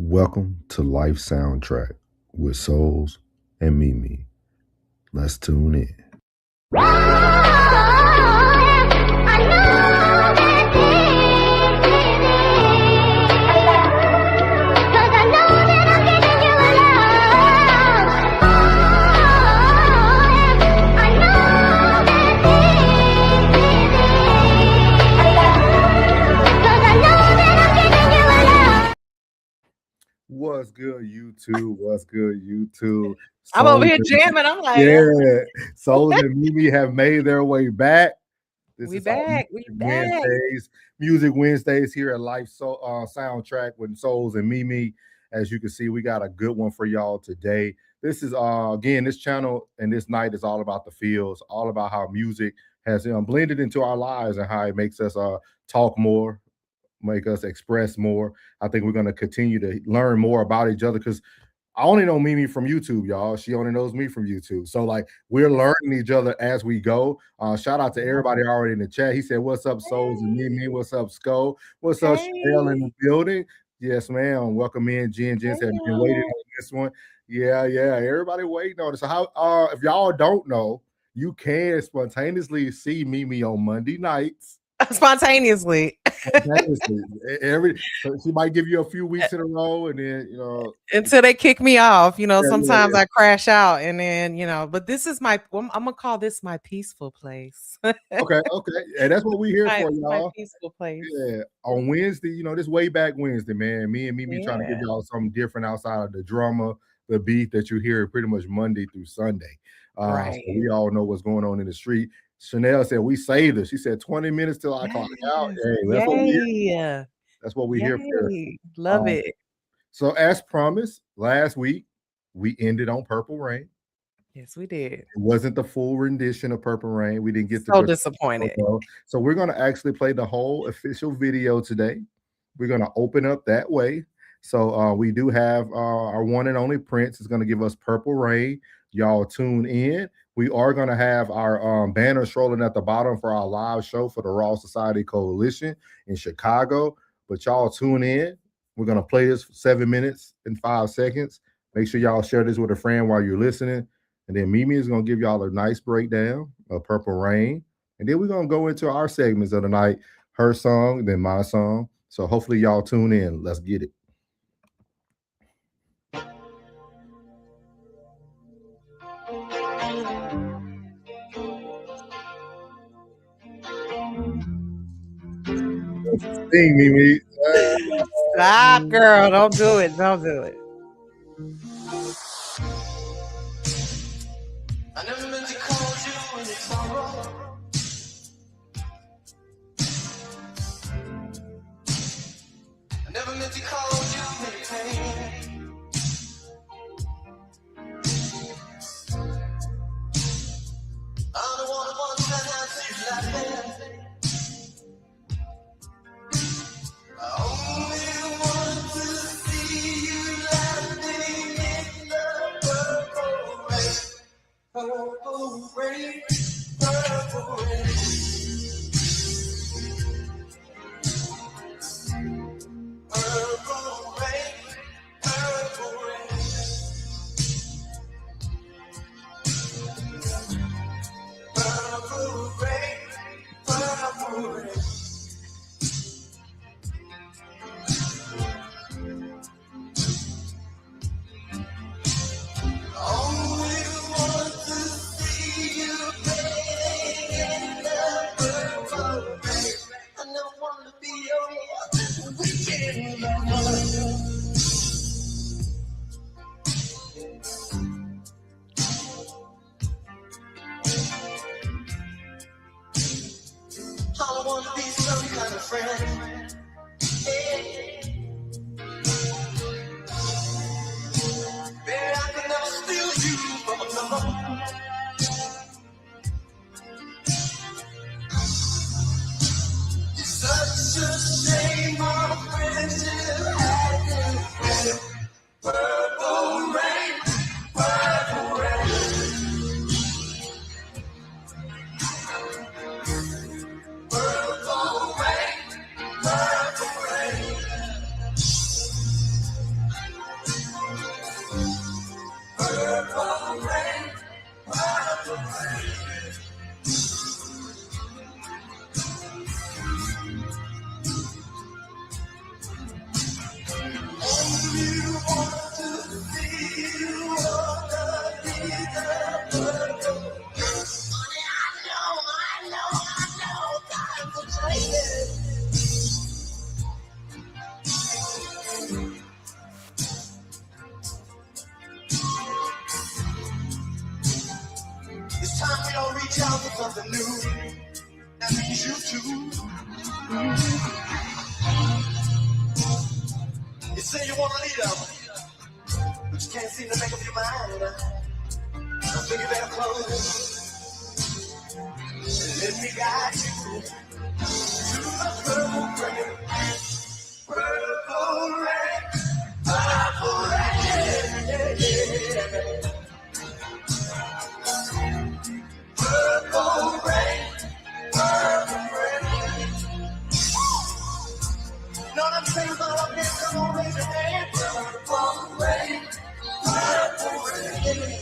Welcome to Life Soundtrack with Souls and Mimi. Let's tune in. What's good, YouTube? What's good, YouTube? I'm over here jamming. I'm like, yeah, Souls and Mimi have made their way back. We back. Wednesdays, Music Wednesdays here at Life Soundtrack with Souls and Mimi. As you can see, we got a good one for y'all today. This is again, this channel and this night is all about the feels, all about how music has blended into our lives and how it makes us talk more, make us express more. I think we're going to continue to learn more about each other because I only know Mimi from YouTube, y'all. She only knows me from YouTube. So, like, we're learning each other as we go. Shout out to everybody already in the chat. He said, what's up, Souls and Mimi? What's up, Sko? What's up, Chanel in the building? Yes, ma'am. Welcome in. Jen said, I've been waiting on this one. Yeah. Everybody waiting on it. So, how if y'all don't know, you can spontaneously see Mimi on Monday nights. Spontaneously. So she might give you a few weeks in a row, and then until they kick me off. Sometimes I crash out, and then But this is I'm gonna call this my peaceful place. Okay, and that's what we're here for, y'all. My peaceful place. Yeah, on Wednesday, this way back Wednesday, man. Me and Mimi trying to give y'all something different outside of the drama, the beat that you hear pretty much Monday through Sunday. Right. So we all know what's going on in the street. Chanel said we saved her. She said 20 minutes till I clock out. Hey, that's what we here for. Love it. So as promised, last week we ended on Purple Rain. Yes, we did. It wasn't the full rendition of Purple Rain. We didn't get so disappointed. So we're gonna actually play the whole official video today. We're gonna open up that way. So we do have our one and only Prince is gonna give us Purple Rain. Y'all tune in. We are going to have our banner strolling at the bottom for our live show for the Raw Society Coalition in Chicago. But y'all tune in. We're going to play this for 7 minutes and 5 seconds. Make sure y'all share this with a friend while you're listening. And then Mimi is going to give y'all a nice breakdown of Purple Rain. And then we're going to go into our segments of the night. Her song, then my song. So hopefully y'all tune in. Let's get it. Sing, Mimi. Stop, girl. Don't do it. Don't do it. I never meant to call you when it's sorrow. I never meant to call you when it's pain. I'm the one who wants to have you laughing. I only want to see you laughing in the purple rain. Purple rain, purple rain. Purple rain, purple rain. Purple rain, purple rain. Only want to see you playing in the purple rain. I don't want to be your weekend lover. I don't want to be some kind of friend. Hey. Baby, I can never steal you from another. It's such a shame our friendship something new. That means you too. You say you want to lead up, but you can't seem to make up your mind. I think you better close. Let me guide you to the purple rain. Purple rain. Purple rain. Yeah, yeah. Purple rain. Purple rain. No, I'm saying about up here. Come on, raise your hand. Purple rain. Purple rain.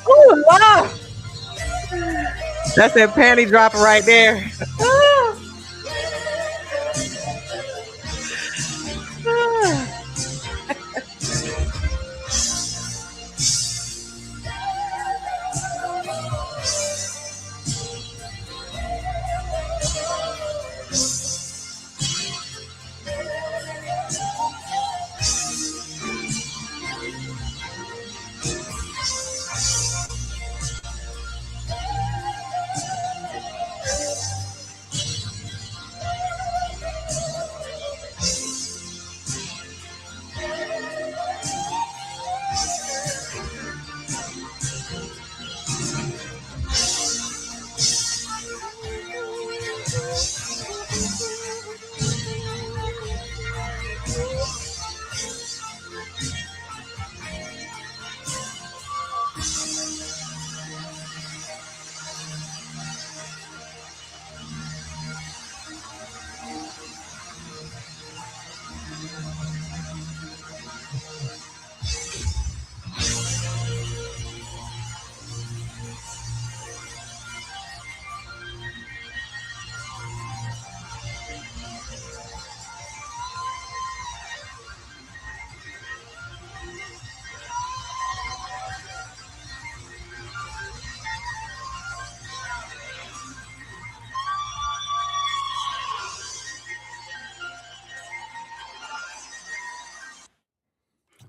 Ooh, Lord. That's that panty dropper right there.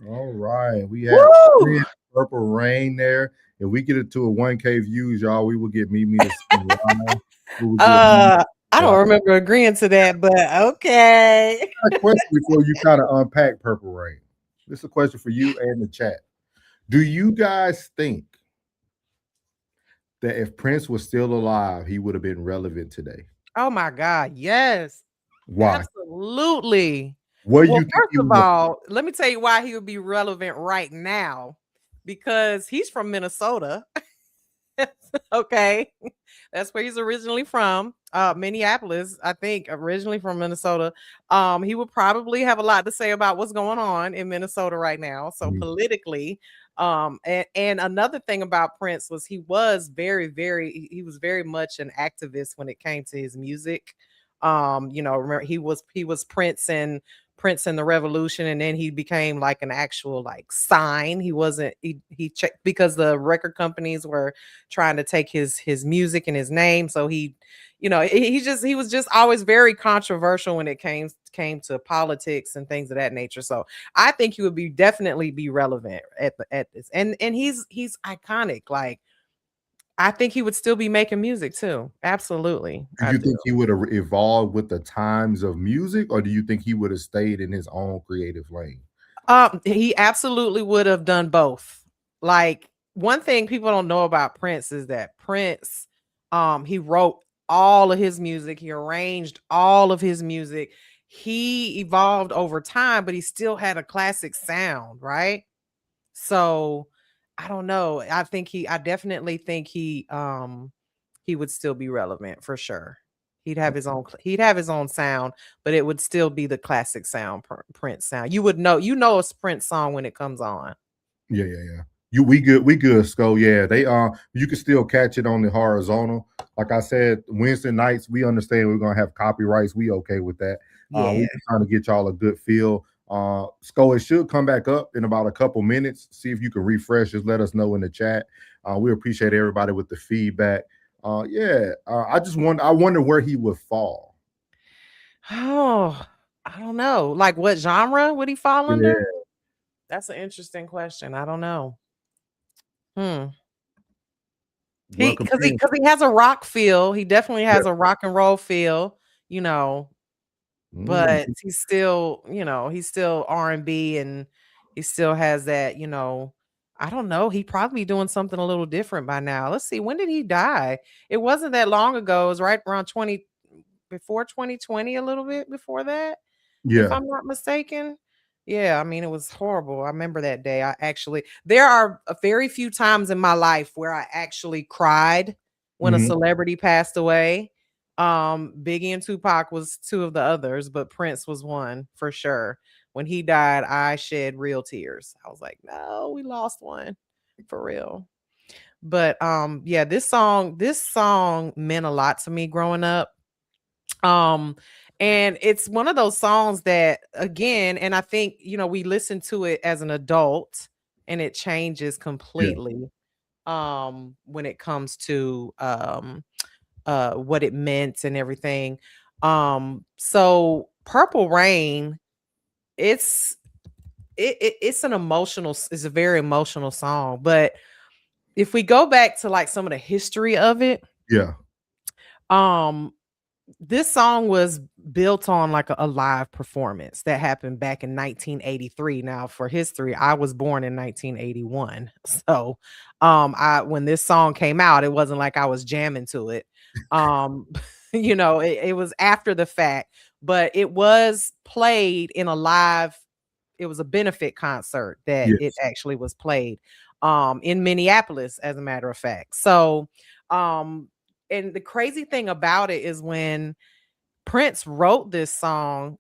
All right, we have Woo! Purple Rain there. If we get it to a 1K views, y'all, we will get Mimi to sing live. We will get Mimi. I don't remember agreeing to that, but okay. I got a question before you kind of unpack Purple Rain. This is a question for you and the chat. Do you guys think that if Prince was still alive, he would have been relevant today? Oh my God, yes. Why? Absolutely. What Well, you think first he of would- all, let me tell you why he would be relevant right now. Because he's from Minnesota. Okay. That's where he's originally from. Minneapolis, I think, originally from Minnesota. He would probably have a lot to say about what's going on in Minnesota right now. So Mhm. politically, And another thing about Prince was he was he was very much an activist when it came to his music. Remember he was Prince and the Revolution, and then he became like an actual like sign. He wasn't he checked because the record companies were trying to take his music and his name. So he was just always very controversial when it came to politics and things of that nature. So I think he would be definitely be relevant at this. And he's iconic. Like I think he would still be making music too. Absolutely. Do I you do. think he would have evolved with the times of music, or do you think he would have stayed in his own creative lane? He absolutely would have done both. Like one thing people don't know about Prince is that Prince, he wrote all of his music, he arranged all of his music. He evolved over time, but he still had a classic sound, right? So I don't know. I definitely think he would still be relevant for sure. He'd have his own sound, but it would still be the classic sound, Prince sound. You know a Prince song when it comes on. Yeah, yeah, yeah. We good, Sco. Yeah, you can still catch it on the horizontal. Like I said, Wednesday nights, we understand we're gonna have copyrights. We okay with that. Yeah. We just trying to get y'all a good feel. Sco, it should come back up in about a couple minutes. See if you can refresh. Just let us know in the chat. We appreciate everybody with the feedback. I wonder where he would fall. Oh, I don't know. Like what genre would he fall Yeah. under? That's an interesting question. I don't know. Welcome Because in. he has a rock feel. He definitely has a rock and roll feel, you know, but he's still R&B, and he still has that, I don't know. He'd probably be doing something a little different by now. Let's see. When did he die? It wasn't that long ago. It was right around before 2020, a little bit before that, if Yeah. I'm not mistaken. Yeah, I mean, it was horrible. I remember that day. There are a very few times in my life where I actually cried when a Mhm. celebrity passed away. Biggie and Tupac was two of the others, but Prince was one for sure. When he died, I shed real tears. I was like, no, we lost one for real. But yeah, this song meant a lot to me growing up. Um, and it's one of those songs that, again, and I think, we listen to it as an adult and it changes Yeah. completely when it comes to what it meant and everything. So Purple Rain, it's it's a very emotional song, but if we go back to like some of the history of it, Yeah. um this song was built on like a live performance that happened back in 1983. Now, for history, I was born in 1981. So, when this song came out, it wasn't like I was jamming to it. Um, it was after the fact, but it was played in a live. It was a benefit concert that it Yes. actually was played in Minneapolis, as a matter of fact. So, um, and the crazy thing about it is when Prince wrote this song,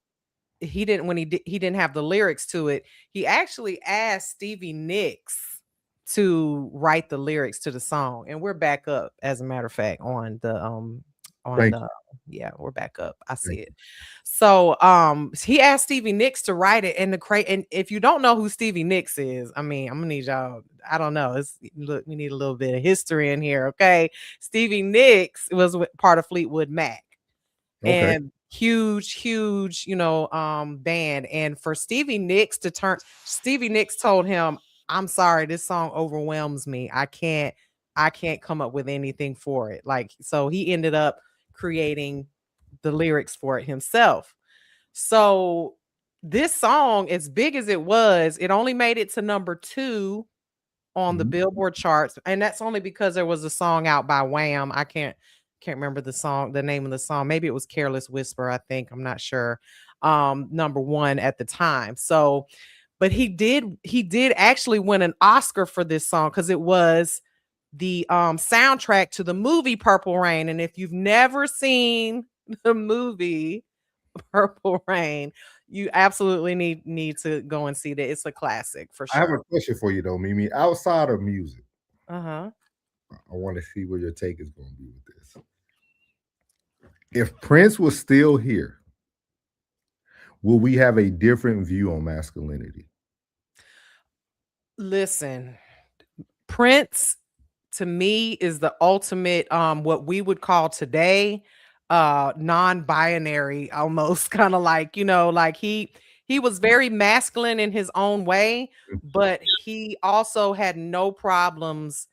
he didn't have the lyrics to it. He actually asked Stevie Nicks to write the lyrics to the song. And we're back up, as a matter of fact, Thank yeah, we're back up. I see Thank it. So he asked Stevie Nicks to write it, and and if you don't know who Stevie Nicks is, I mean, I'm gonna need y'all. I don't know. Look, we need a little bit of history in here, okay? Stevie Nicks was part of Fleetwood Mac, Okay. and huge, band. And for Stevie Nicks told him, I'm sorry, this song overwhelms me. I can't come up with anything for it. Like, so he ended up creating the lyrics for it himself. So this song, as big as it was, it only made it to number 2 on the Mhm. Billboard charts, and that's only because there was a song out by Wham. I can't remember the name of the song. Maybe it was Careless Whisper, I think. I'm not sure. Number 1 at the time. So, but he did actually win an Oscar for this song because it was the soundtrack to the movie Purple Rain. And if you've never seen the movie Purple Rain, You absolutely need to go and see that. It's a classic for I have a sure. question for you though, Mimi. Outside of music, Uh-huh. I want to see where your take is going to be with this. If Prince was still here, will we have a different view on masculinity? Listen, Prince to me is the ultimate what we would call today non-binary, almost kind of like, like he was very masculine in his own way, but he also had no problems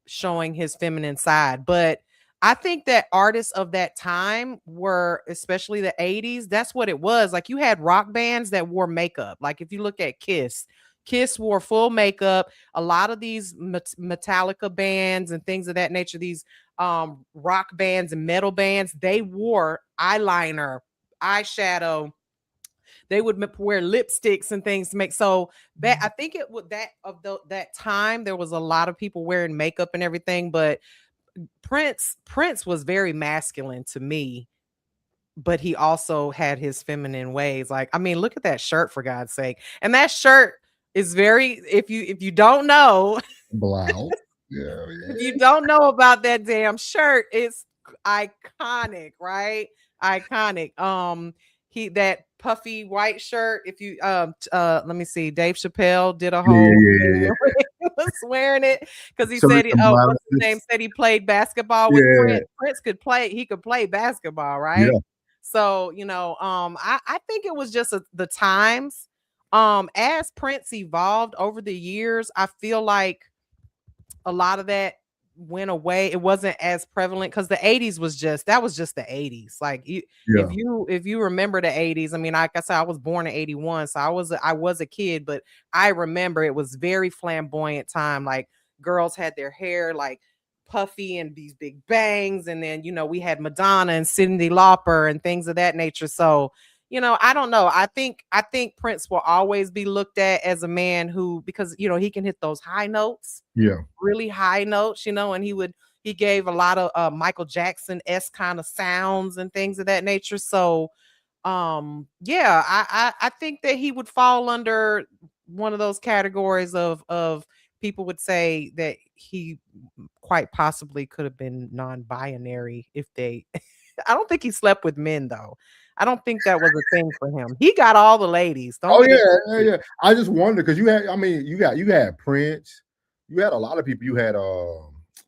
showing his feminine side. But I think that artists of that time were, especially the 80s, that's what it was. Like you had rock bands that wore makeup. Like if you look at Kiss, Kiss wore full makeup. A lot of these Metallica bands and things of that nature, these rock bands and metal bands, they wore eyeliner, eyeshadow, they would wear lipsticks and things to make so that I think it would that of that time there was a lot of people wearing makeup and everything, but Prince was very masculine to me, but he also had his feminine ways. Like, I mean, look at that shirt for God's sake. And that shirt is very if you don't know, Blouse. Yeah, if yeah. you don't know about that damn shirt, it's iconic, right? Iconic. He that puffy white shirt. If you let me see, Dave Chappelle did a Yeah, whole yeah, thing yeah. where he was wearing it because he So said it's he some what's his name blouses. said he played basketball with Yeah, Prince. Prince could play basketball, right? yeah. So, I think it was just the times. As Prince evolved over the years, I feel like a lot of that went away. It wasn't as prevalent because the 80s was just that was just the 80s. Like Yeah. if you remember the 80s, I mean, like I said, I was born in 81, so I was a kid, but I remember it was very flamboyant time. Like girls had their hair like puffy and these big bangs, and then we had Madonna and Cyndi Lauper and things of that nature. So I don't know. I think Prince will always be looked at as a man who, because he can hit those high notes, Yeah. really high notes, and he gave a lot of Michael Jackson-esque kind of sounds and things of that nature. So yeah, I think that he would fall under one of those categories of people would say that he quite possibly could have been non-binary if they I don't think he slept with men though. I don't think that was a thing for him. He got all the ladies. Don't Oh get yeah, it yeah, twisted. yeah. I just wonder because you had, I mean, you had Prince, you had a lot of people. You had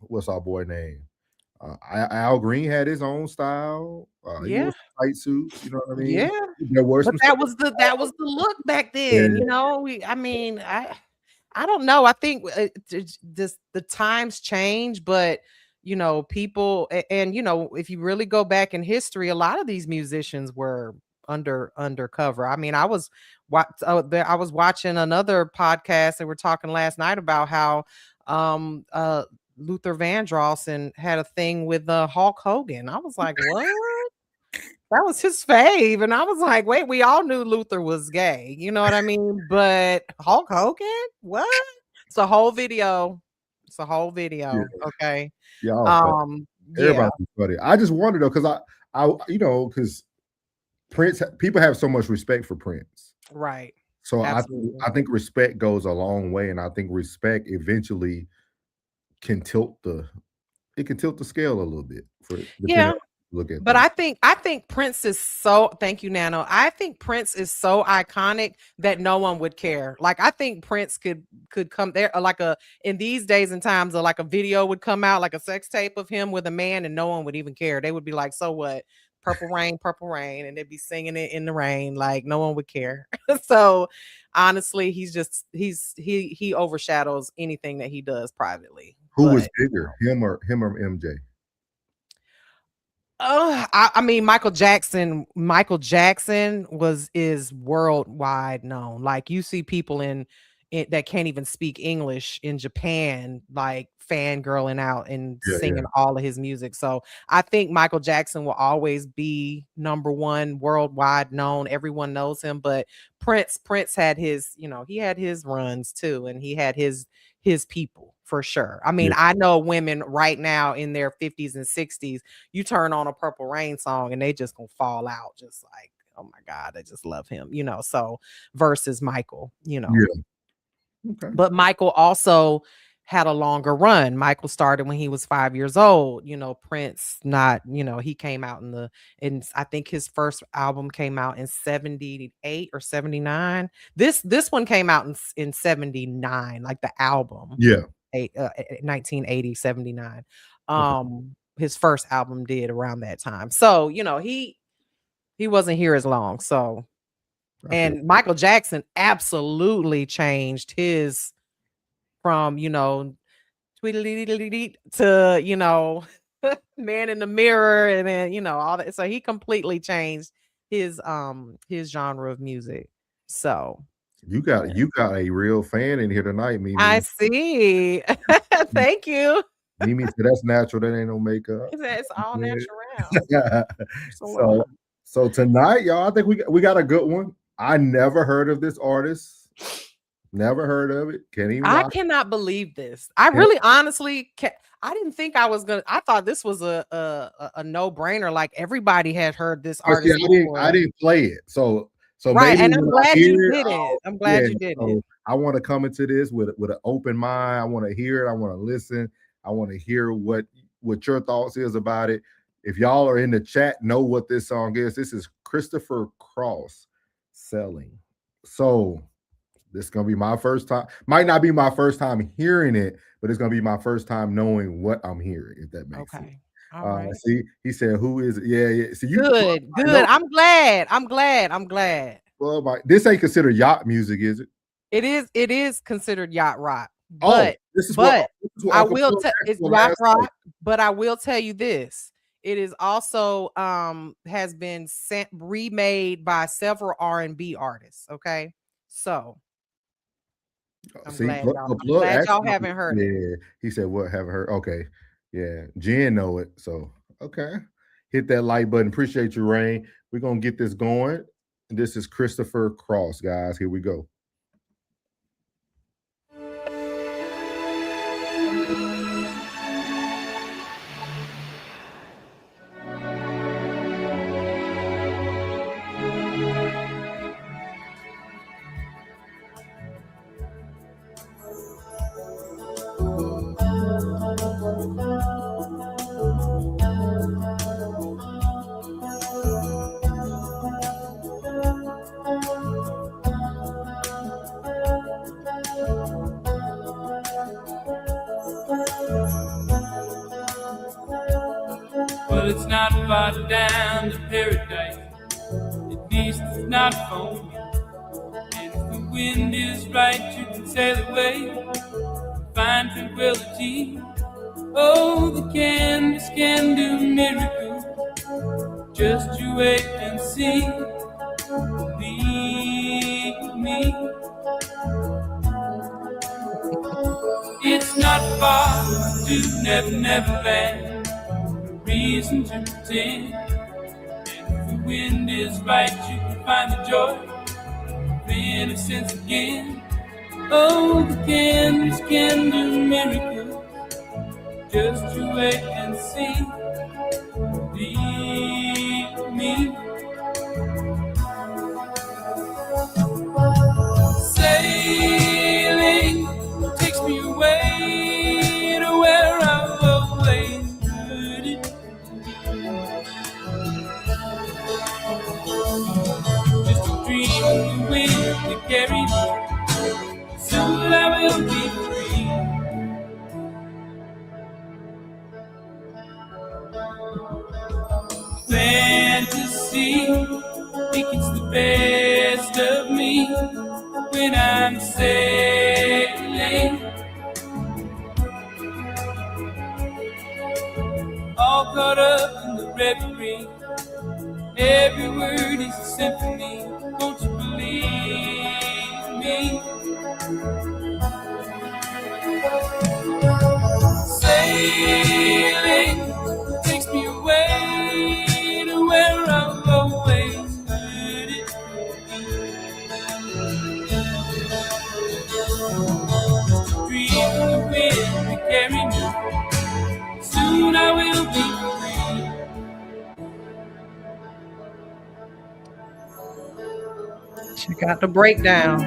what's our boy name? Al Green had his own style. He wore Yeah. some tight suits. You know what I mean? Yeah. There were But some. that was the look back then, Yeah, I mean, I don't know. I think this the times change, but people and if you really go back in history, a lot of these musicians were undercover. I mean, I was watching another podcast and we're talking last night about how um uh Luther Vandross and had a thing with Hulk Hogan. I was like, what? That was his fave, and I was like, "Wait, we all knew Luther was gay." You know what I mean? But Hulk Hogan? What? It's a whole video. It's a whole yeah, video, okay? yeah. All fun. Yeah, Everybody was funny. I just wonder though, because because Prince, people have so much respect for Prince. right. So Absolutely. I think respect goes a long way, and I think respect eventually can tilt the it can tilt the scale a little bit for depending Yeah. on how you look at But things. I think Prince is so thank you, Nano. I think Prince is so iconic that no one would care. Like I think Prince could come there like a in these days and times, like a video would come out, like a sex tape of him with a man, and no one would even care. They would be like, so what? Purple rain, and they'd be singing it in the rain, like no one would care. So honestly, he overshadows anything that he does privately. Who was But bigger, him or MJ? oh, I mean, Michael Jackson is worldwide known. Like you see people that can't even speak English in Japan, like fangirling out and Yeah, yeah. singing all of his music. So I think Michael Jackson will always be number one, worldwide known. Everyone knows him. But Prince had he had his runs too, and he had his people for sure. I mean, Yeah. I know women right now in their 50s and 60s, you turn on a Purple Rain song and they just gonna fall out just like oh my God, I just love him, so versus Michael, Yeah. Okay. But Michael also had a longer run. Michael started when he was 5 years old. Prince, not, he came out and I think his first album came out in 78 or 79. This one came out in 79, like the album. Yeah. 1980, 79. Okay. His first album did around that time. So, he wasn't here as long. So, and Michael Jackson absolutely changed his from, tweedledee to, Man in the Mirror, and then, all that. So he completely changed his genre of music. So you got a real fan in here tonight, Mimi. I see. Thank you. Mimi said that's natural. That ain't no makeup. It's all natural. So tonight, y'all, I think we got a good one. I never heard of this artist. Never heard of it. I cannot believe this. I really honestly I didn't think I was gonna. I thought this was a no-brainer. Like everybody had heard this artist. I didn't play it. So right, maybe and I'm glad you didn't. I'm glad you didn't. I want to come into this with an open mind. I want to hear it. I want to listen. I want to hear what your thoughts is about it. If y'all are in the chat, know what this song is. This is Christopher Cross, Selling. So this is gonna be my first time. Might not be my first time hearing it, but it's gonna be my first time knowing what I'm hearing. If that makes sense. All right. See, he said, "Who is it?" Yeah. So good. I'm glad. Well, this ain't considered yacht music, is it? It is considered yacht rock. But I will tell it's yacht rock. But I will tell you this: it is also has been remade by several R&B artists. Okay, so. I'm glad y'all haven't heard it. Yeah, he said, "What haven't heard?" Okay, yeah, Jen know it. So okay, hit that like button. Appreciate you, Rain. We're gonna get this going. This is Christopher Cross, guys. Here we go. Well, it's not far down to paradise. At least it's not for me. And if the wind is right, you can sail away, find tranquility. Oh, the canvas can do miracles. Just you wait and see. Believe me. It's not far to Never Land. Reason to pretend. And if the wind is right, you can find the joy of innocence again. Oh, the canvas can do miracles. Just you wait and see. Believe me. Sailing takes me away to where I've always heard it. Just a dream of the wind to carry me. Soon I will be free. Fantasy, think it's the best of me when I'm sailing. All caught up in the reverie. Every word is a symphony. Won't you believe me? Sailing takes me away to where I've always heard it. Dream of the wind to carry me. Soon I will be free. She got the breakdown.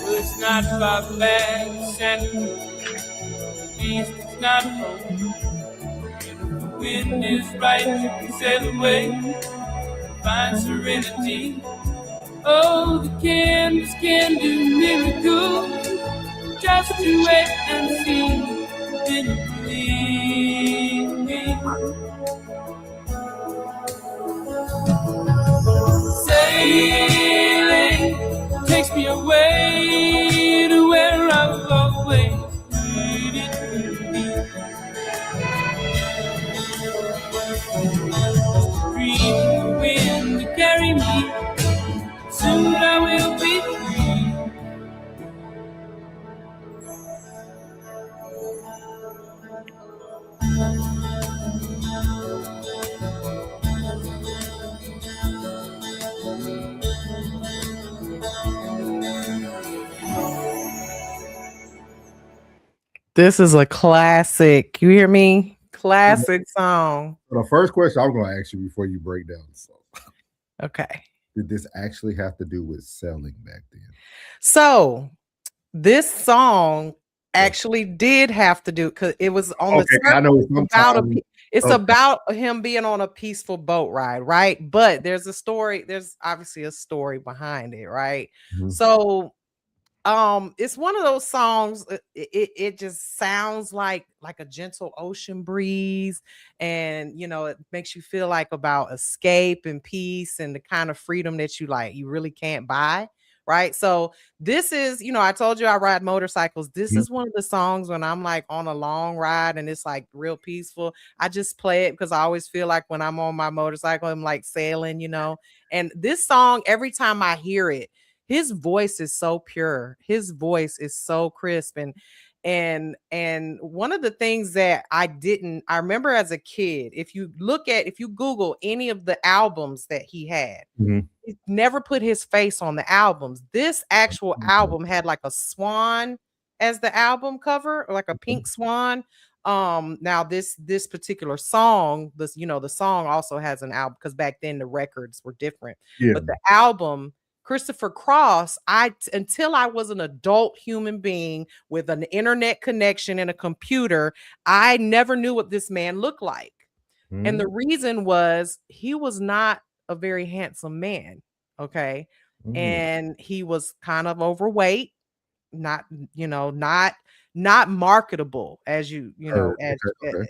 Well, it's not far back, Santa. At least it's not home. And if the wind is right, you can sail away, find serenity. Oh, the canvas can do miracles. Just you wait and see. Then you believe me. Sailing takes me away to where I've always needed to be. Dream the wind to carry me. Soon I will be free. This is a classic. You hear me? Classic song. So the first question I'm going to ask you before you break down the song: Okay. did this actually have to do with selling back then? So this song actually did have to do because it was on Okay, I know it's about sometimes- it's okay. about him being on a peaceful boat ride, right? But there's obviously a story behind it, right? Mhm. So it's one of those songs, it just sounds like a gentle ocean breeze, and it makes you feel like about escape and peace and the kind of freedom that you really can't buy, right? So this is, I told you I ride motorcycles. This Mhm. is one of the songs when I'm like on a long ride and it's like real peaceful. I just play it because I always feel like when I'm on my motorcycle, I'm like sailing, and this song, every time I hear it, his voice is so pure. His voice is so crisp. And one of the things that I remember as a kid, if you Google any of the albums that he had, Mhm. he never put his face on the albums. This actual Mhm. album had like a swan as the album cover, or like a pink swan. Now this particular song, the song also has an album because back then the records were different. Yeah. But the album, Christopher Cross, until I was an adult human being with an internet connection and a computer, I never knew what this man looked like. And the reason was he was not a very handsome man, okay? Mhm. And he was kind of overweight, not not marketable as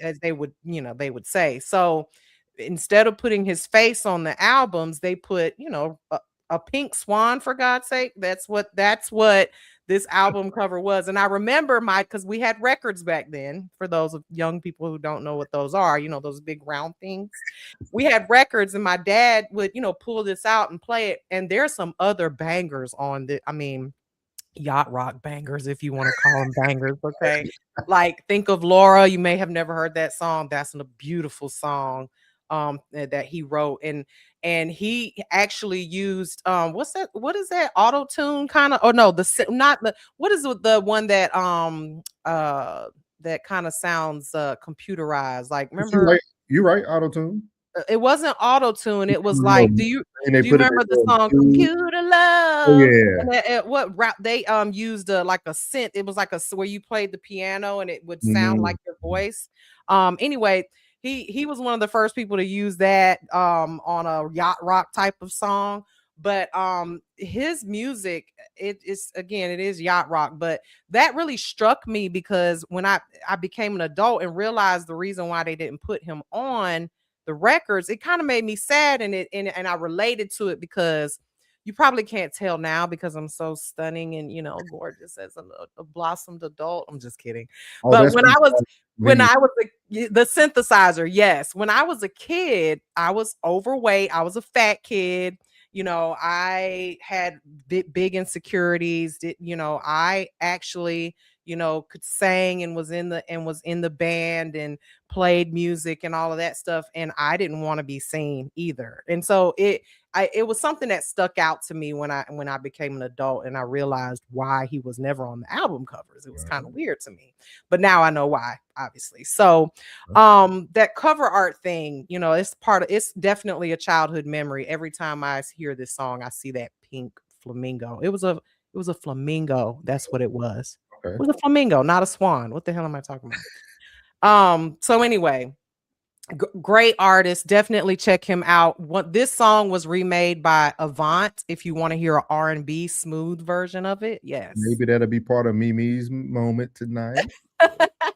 as they would, they would say. So instead of putting his face on the albums, they put, a pink swan, for God's sake. That's what this album cover was. And I remember because we had records back then, for those of young people who don't know what those are, those big round things. We had records and my dad would, pull this out and play it. And there's some other bangers on the, yacht rock bangers, if you want to call them bangers, okay? Like think of Laura. You may have never heard that song. That's a beautiful song that he wrote. And he actually used what is that auto-tune kind of, no, what is the one that that kind of sounds computerized, like, remember? You right, auto-tune. It wasn't auto-tune. It was No, like, do you remember the song Computer Love? Oh, yeah. And what rap they used like a synth. It was like where you played the piano and it would sound like your voice. Anyway, he was one of the first people to use that on a yacht rock type of song. But his music, it is yacht rock, but that really struck me because when I became an adult and realized the reason why they didn't put him on the records, it kind of made me sad, and I related to it because you probably can't tell now because I'm so stunning and gorgeous as a blossomed adult. I'm just kidding. Oh, but when I was the the synthesizer, yes, when I was a kid, I was overweight. I was a fat kid. I had big insecurities. I actually could sang and was in the band and played music and all of that stuff. And I didn't want to be seen either. And so it was something that stuck out to me when I became an adult and I realized why he was never on the album covers. It was kind of weird to me, but now I know why, obviously. So that cover art thing, it's definitely a childhood memory. Every time I hear this song, I see that pink flamingo. It was a flamingo. That's what it was. Okay. It was a flamingo, not a swan. What the hell am I talking about? So anyway, great artist. Definitely check him out. This song was remade by Avant. If you want to hear an R&B smooth version of it, yes. Maybe that'll be part of Mimi's moment tonight.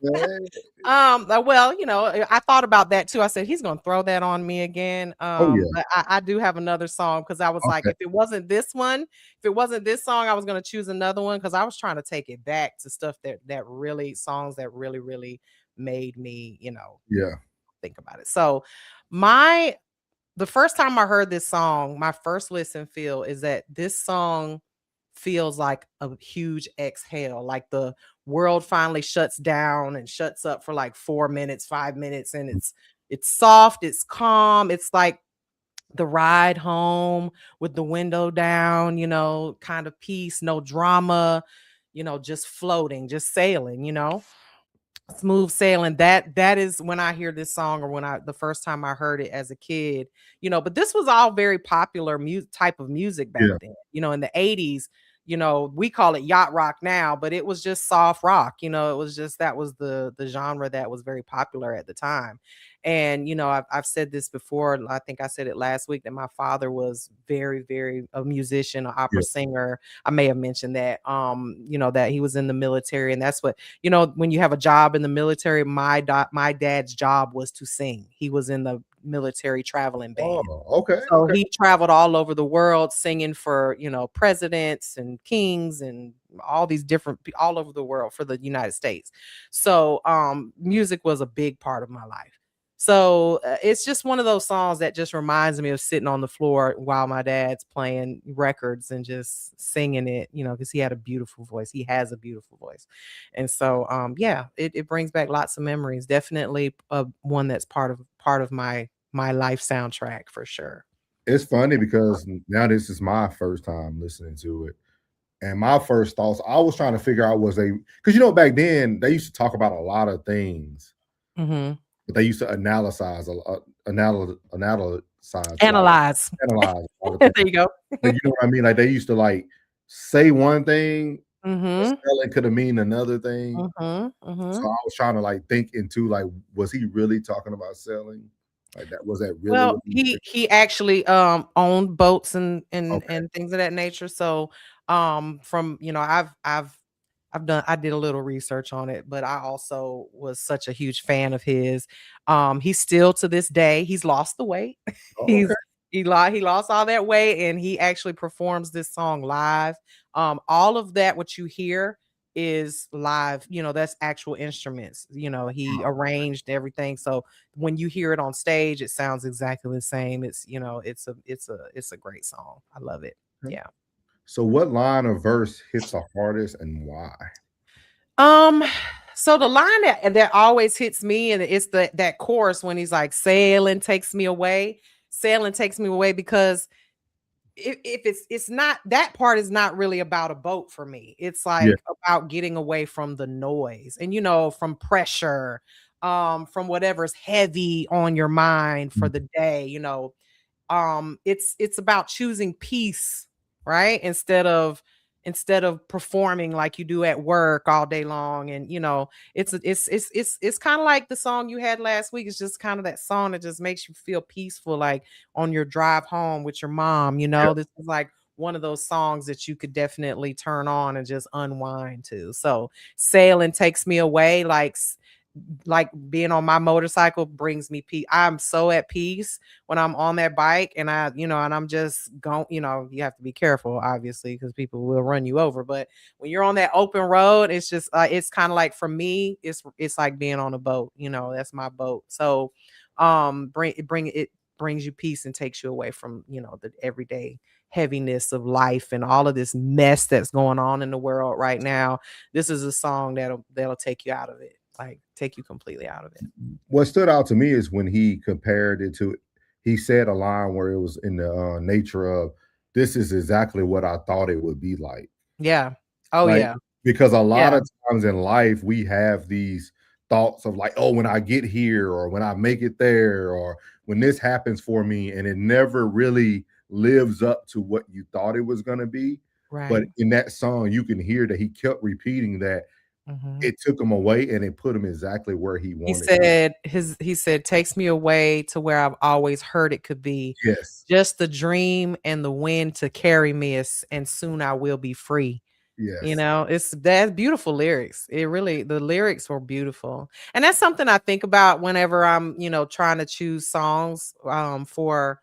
Well, I thought about that too. I said he's gonna throw that on me again. Yeah. But I do have another song because I was like, if it wasn't this song, I was gonna choose another one because I was trying to take it back to stuff that really songs that really, really made me, Yeah. think about it. So the first time I heard this song, my first listen feel is that this song feels like a huge exhale, like the world finally shuts down and shuts up for like 4 minutes, 5 minutes, and it's soft, it's calm, it's like the ride home with the window down, kind of peace, no drama, just floating, just sailing, smooth sailing. That is when I hear this song, or the first time I heard it as a kid, but this was all very popular type of music back then, in the 80s. We call it yacht rock now, but it was just soft rock. It was just, that was the genre that was very popular at the time. And, I've said this before. I think I said it last week that my father was very, very a musician, an opera singer. I may have mentioned that, that he was in the military. And that's what, when you have a job in the military, my dad's job was to sing. He was in the military traveling band. Okay. So he traveled all over the world singing for, presidents and kings and all these different, all over the world for the United States. So music was a big part of my life. So it's just one of those songs that just reminds me of sitting on the floor while my dad's playing records and just singing it, because he had a beautiful voice. He has a beautiful voice. And so, it brings back lots of memories. Definitely one that's part of my life soundtrack for sure. It's funny because now this is my first time listening to it. And my first thoughts, I was trying to figure out because back then they used to talk about a lot of things. Mm-hmm. But they used to analyze. Analyze. There you go. You know what I mean? Like they used to say one thing, mm-hmm. selling could have mean another thing. Mm-hmm. Mm-hmm. So I was trying to think into was he really talking about selling? Was that really? Well, he actually owned boats and things of that nature. So from I did a little research on it, but I also was such a huge fan of his. He's still to this day, he's lost the weight. He lost all that weight, and he actually performs this song live. All of that, what you hear is live, that's actual instruments. He arranged everything. So when you hear it on stage, it sounds exactly the same. It's, it's a great song. I love it. Yeah. So what line or verse hits the hardest and why? So the line that always hits me, and it's that chorus when he's like, sailing takes me away, because if it's not, that part is not really about a boat for me. It's about getting away from the noise and, from pressure, from whatever's heavy on your mind for the day, it's about choosing peace, right? Instead of performing like you do at work all day long. And it's kind of like the song you had last week. It's just kind of that song that just makes you feel peaceful, like on your drive home with your mom. This is like one of those songs that you could definitely turn on and just unwind to. So sailing takes me away, like being on my motorcycle brings me peace. I'm so at peace when I'm on that bike, and and I'm just going, you have to be careful, obviously, because people will run you over. But when you're on that open road, it's just, it's kind of like, for me, it's like being on a boat, that's my boat. So, it brings you peace and takes you away from, the everyday heaviness of life and all of this mess that's going on in the world right now, this is a song that'll take you out of it, like take you completely out of it. What stood out to me is when he compared it to, he said a line where it was in the nature of, this is exactly what I thought it would be like. Yeah. Oh Like, yeah. because a lot Yeah. of times in life we have these thoughts of like, oh, when I get here, or when I make it there, or when this happens for me, and it never really lives up to what you thought it was going to be. But Right. in that song, you can hear that he kept repeating that Mhm. it took him away and it put him exactly where he He wanted. said takes me away to where I've always heard it could be. Yes. Just the dream and the wind to carry me, and soon I will be free. Yes. You know, that's beautiful lyrics. It really, the lyrics were beautiful. And that's something I think about whenever I'm, trying to choose songs for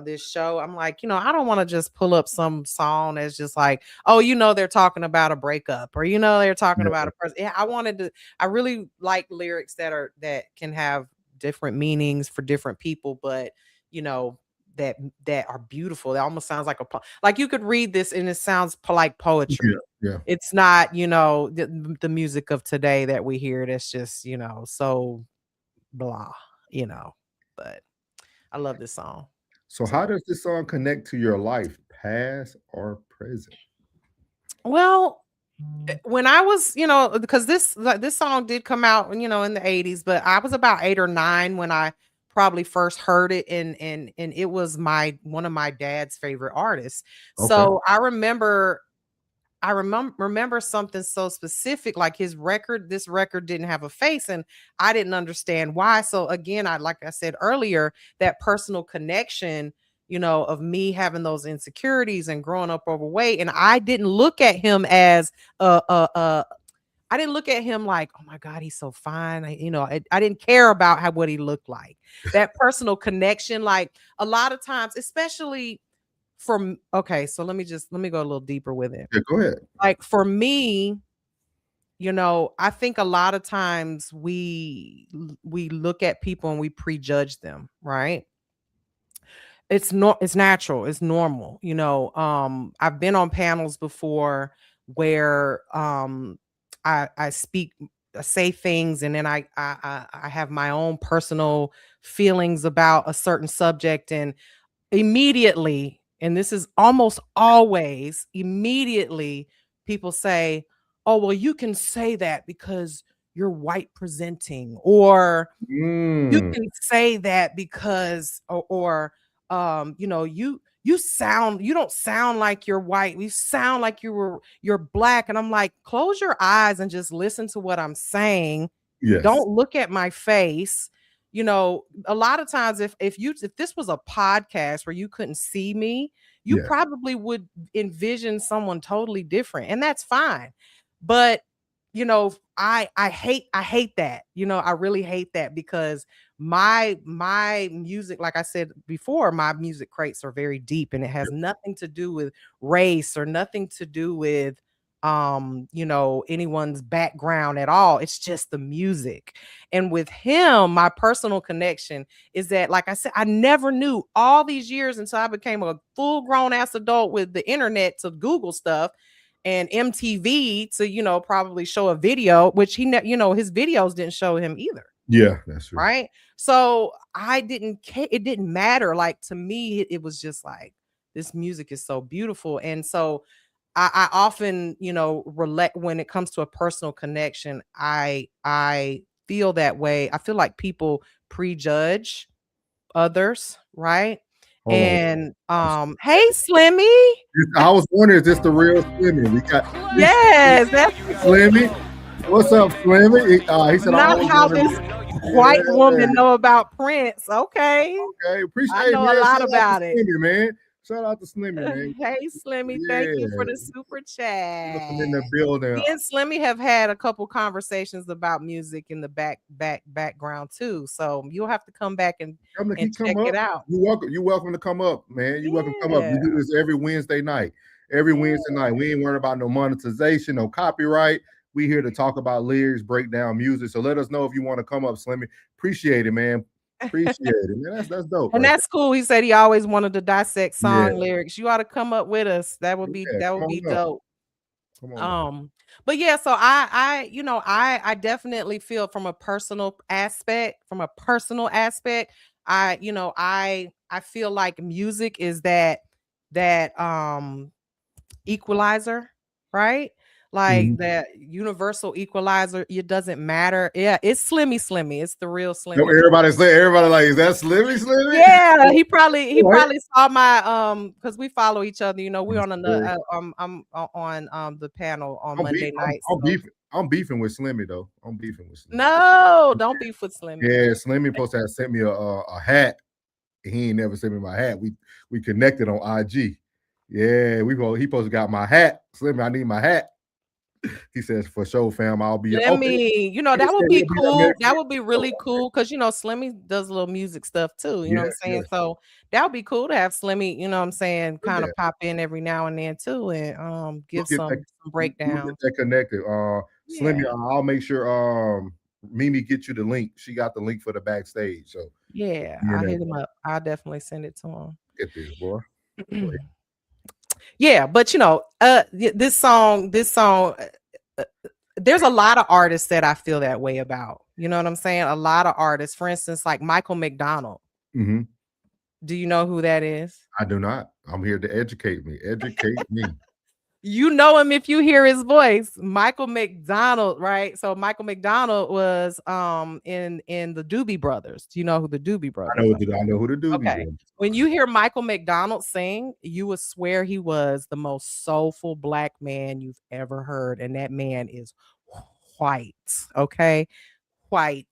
this show. I'm like, I don't want to just pull up some song that's just like, oh, they're talking about a breakup, or they're talking Yeah. about a person. Yeah, I really like lyrics that can have different meanings for different people, but that are beautiful. That almost sounds like like you could read this and it sounds like poetry. Yeah. It's not, the music of today that we hear that's just, so blah, but I love this song. So how does this song connect to your life, past or present? Well, when I was, because this song did come out, in the 80s, but I was about 8 or 9 when I probably first heard it, and it was one of my dad's favorite artists. Okay. So I remember something so specific, like this record didn't have a face, and I didn't understand why. So again, like I said earlier, that personal connection, of me having those insecurities and growing up overweight. And I didn't look at him as I didn't look at him like, oh my God, he's so fine. I didn't care about what he looked like. That personal connection, like a lot of times, especially okay, so let me go a little deeper with it. Yeah, go ahead. Like for me, I think a lot of times we look at people and we prejudge them, right? It's natural, it's normal. I've been on panels before where I say things, and then I have my own personal feelings about a certain subject, and immediately, and this is almost always immediately, people say, oh, well, you can say that because you're white presenting, or you can say that because, or you don't sound like you're white. You sound like you're black. And I'm like, close your eyes and just listen to what I'm saying. Yes. Don't look at my face. A lot of times if this was a podcast where you couldn't see me, you probably would envision someone totally different, and that's fine. But I hate that. I really hate that, because my music, like I said before, my music crates are very deep, and it has nothing to do with race or nothing to do with anyone's background at all. It's just the music. And with him, my personal connection is that, like I said, I never knew all these years until I became a full grown ass adult with the internet to Google stuff and MTV to, probably show a video, which his videos didn't show him either. Yeah, that's true. Right. So I didn't care. It didn't matter. Like, to me, it was just like, this music is so beautiful. And so I often, relate when it comes to a personal connection. I feel that way. I feel like people prejudge others, right? Hold on. And hey, Slimmy. I was wondering, is this the real Slimmy? We got Yes, that's Slimmy. What's up, Slimmy? He said, not how this white woman know about Prince. Okay. Okay, appreciate I know a lot about it. Slimmy, man. Shout out to Slimmy, man. Hey, Slimmy, thank you for the super chat. Looking in the building. Me and Slimmy have had a couple conversations about music in the background too. So you'll have to come back and check it out. You're welcome to come up, man. You're welcome to come up. We do this every Wednesday night. Every Wednesday night. We ain't worried about no monetization, no copyright. We here to talk about lyrics, break down music. So let us know if you want to come up, Slimmy. Appreciate it, man. Appreciate it, man. That's dope. And Right that's cool. He said he always wanted to dissect there. song lyrics. You ought to come up with us. That would be Yeah, that come would be on up. dope. Come on up. But yeah, so I definitely feel from a personal aspect, I feel like music is that equalizer, right? Like Mhm. that universal equalizer. It doesn't matter. Yeah, it's Slimmy. It's the real No, Slimmy. everybody like, is that Slimmy? Yeah, he probably What? saw my because we follow each other. You know, we're Yes, on sir. I'm on the panel on I'm Monday nights. I'm So. beefing. I'm beefing with Slimmy though. I'm beefing with Slimmy. No, don't beef with Slimmy. Yeah, Slimmy supposed to have sent me a hat. He ain't never sent me my hat. We connected on IG. Yeah, he supposed to got my hat. Slimmy, I need my hat. He says, for sure, fam. I'll be Let okay. me, He that said would be he'll there cool. next That week. would be really cool because Slimmy does a little music stuff too. You know what I'm Yes, saying? yes. So that would be cool to have Slimmy, you know what I'm saying, kind of Yeah. pop in every now and then too and give We'll get some that, we'll breakdowns. get that connected. Slimmy, Yeah. I'll make sure Mimi get you the link. She got the link for the backstage. So Yeah, you I'll know, hit him up. I'll definitely send it to him. get this, boy. Yeah, but this song, there's a lot of artists that I feel that way about. You know what I'm saying? A lot of artists, for instance, like Michael McDonald. Mm-hmm. Do you know who that is? I do not. I'm here to educate me. Educate me. You know him if you hear his voice. Michael McDonald, right? So Michael McDonald was in the Doobie Brothers. Do you know who the Doobie Brothers I know who the Doobie Okay. Brothers. When you hear Michael McDonald sing, you would swear he was the most soulful black man you've ever heard. And that man is white. Okay. White.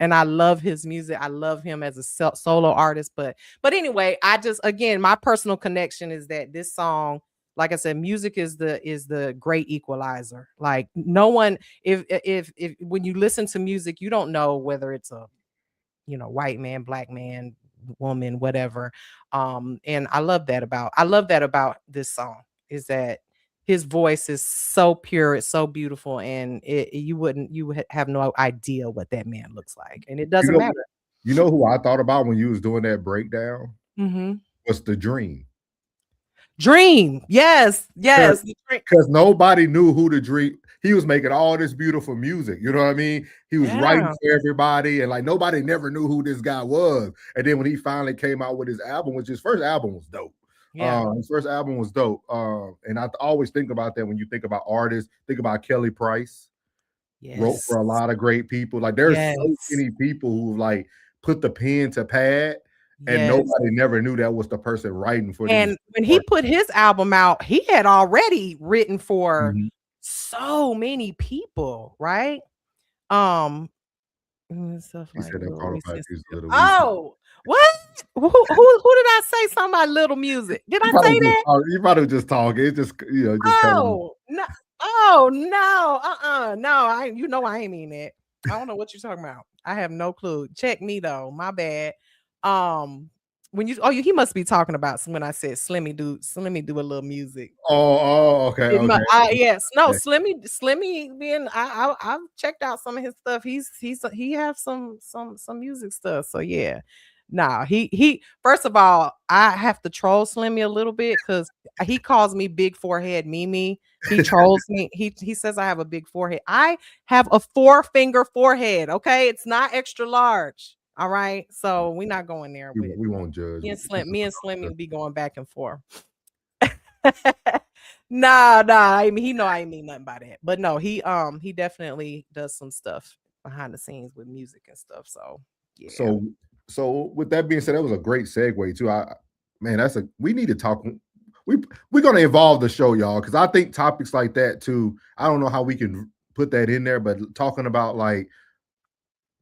And I love his music. I love him as a solo artist. But anyway, again, my personal connection is that this song, like I said, music is the great equalizer. Like no one, if when you listen to music, you don't know whether it's a white man, black man, woman, whatever. And I love that about this song is that his voice is so pure, it's so beautiful, and you would have no idea what that man looks like, and it doesn't matter. You know who I thought about when you was doing that breakdown? Mm-hmm. Was The Dream. Dream, yes, because nobody knew who The Dream. He was making all this beautiful music, you know what I mean? He was writing for everybody, and like nobody never knew who this guy was. And then when he finally came out with his album, which his first album was dope. Yeah. His first album was dope. And I always think about that when you think about artists. Think about Kelly Price. Yes. Wrote for a lot of great people. Like there's so many people who like put the pen to pad. And nobody never knew that was the person writing for. And when he put his album out, he had already written for so many people, right? Stuff like what? Who did I say something about little music? Did I say that? You probably just talking. It's just no. No, I ain't mean that. I don't know what you're talking about. I have no clue. Check me though. My bad. When he must be talking about when I said Slimmy do a little music. Okay. Yes, no, Slimmy being I've checked out some of his stuff. He have some music stuff. So yeah. Nah, he first of all, I have to troll Slimmy a little bit because he calls me big forehead Mimi. He trolls me. He says I have a big forehead. I have a 4-finger forehead. Okay, it's not extra large. All right, so we're not going there. We won't judge. Me and Slimmy will be going back and forth. Nah. I mean, I ain't mean nothing by that. But no, he definitely does some stuff behind the scenes with music and stuff. So yeah. So with that being said, that was a great segue too. We need to talk. We're gonna evolve the show, y'all, because I think topics like that too. I don't know how we can put that in there, but talking about like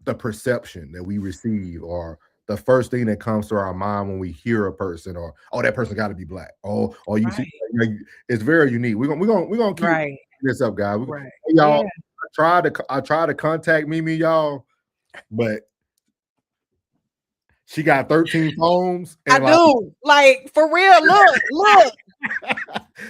the perception that we receive or the first thing that comes to our mind when we hear a person or that person got to be black. You see, like, it's very unique. We're gonna keep this up, guys. Y'all, I tried to contact Mimi, y'all, but she got 13 phones. And I do, like for real. Look.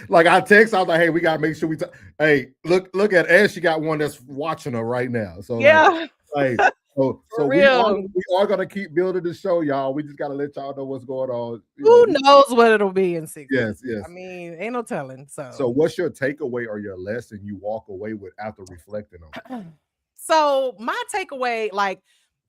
Like I text, I was like, "Hey, we gotta make sure we. Hey, look at Ed. She got one that's watching her right now. So yeah, like So For we real. are gonna keep building the show, y'all. We just gotta let y'all know what's going on. Who knows what it'll be in 6 Yes, weeks? yes. I mean, ain't no telling. So what's your takeaway or your lesson you walk away with after reflecting on it? So my takeaway, like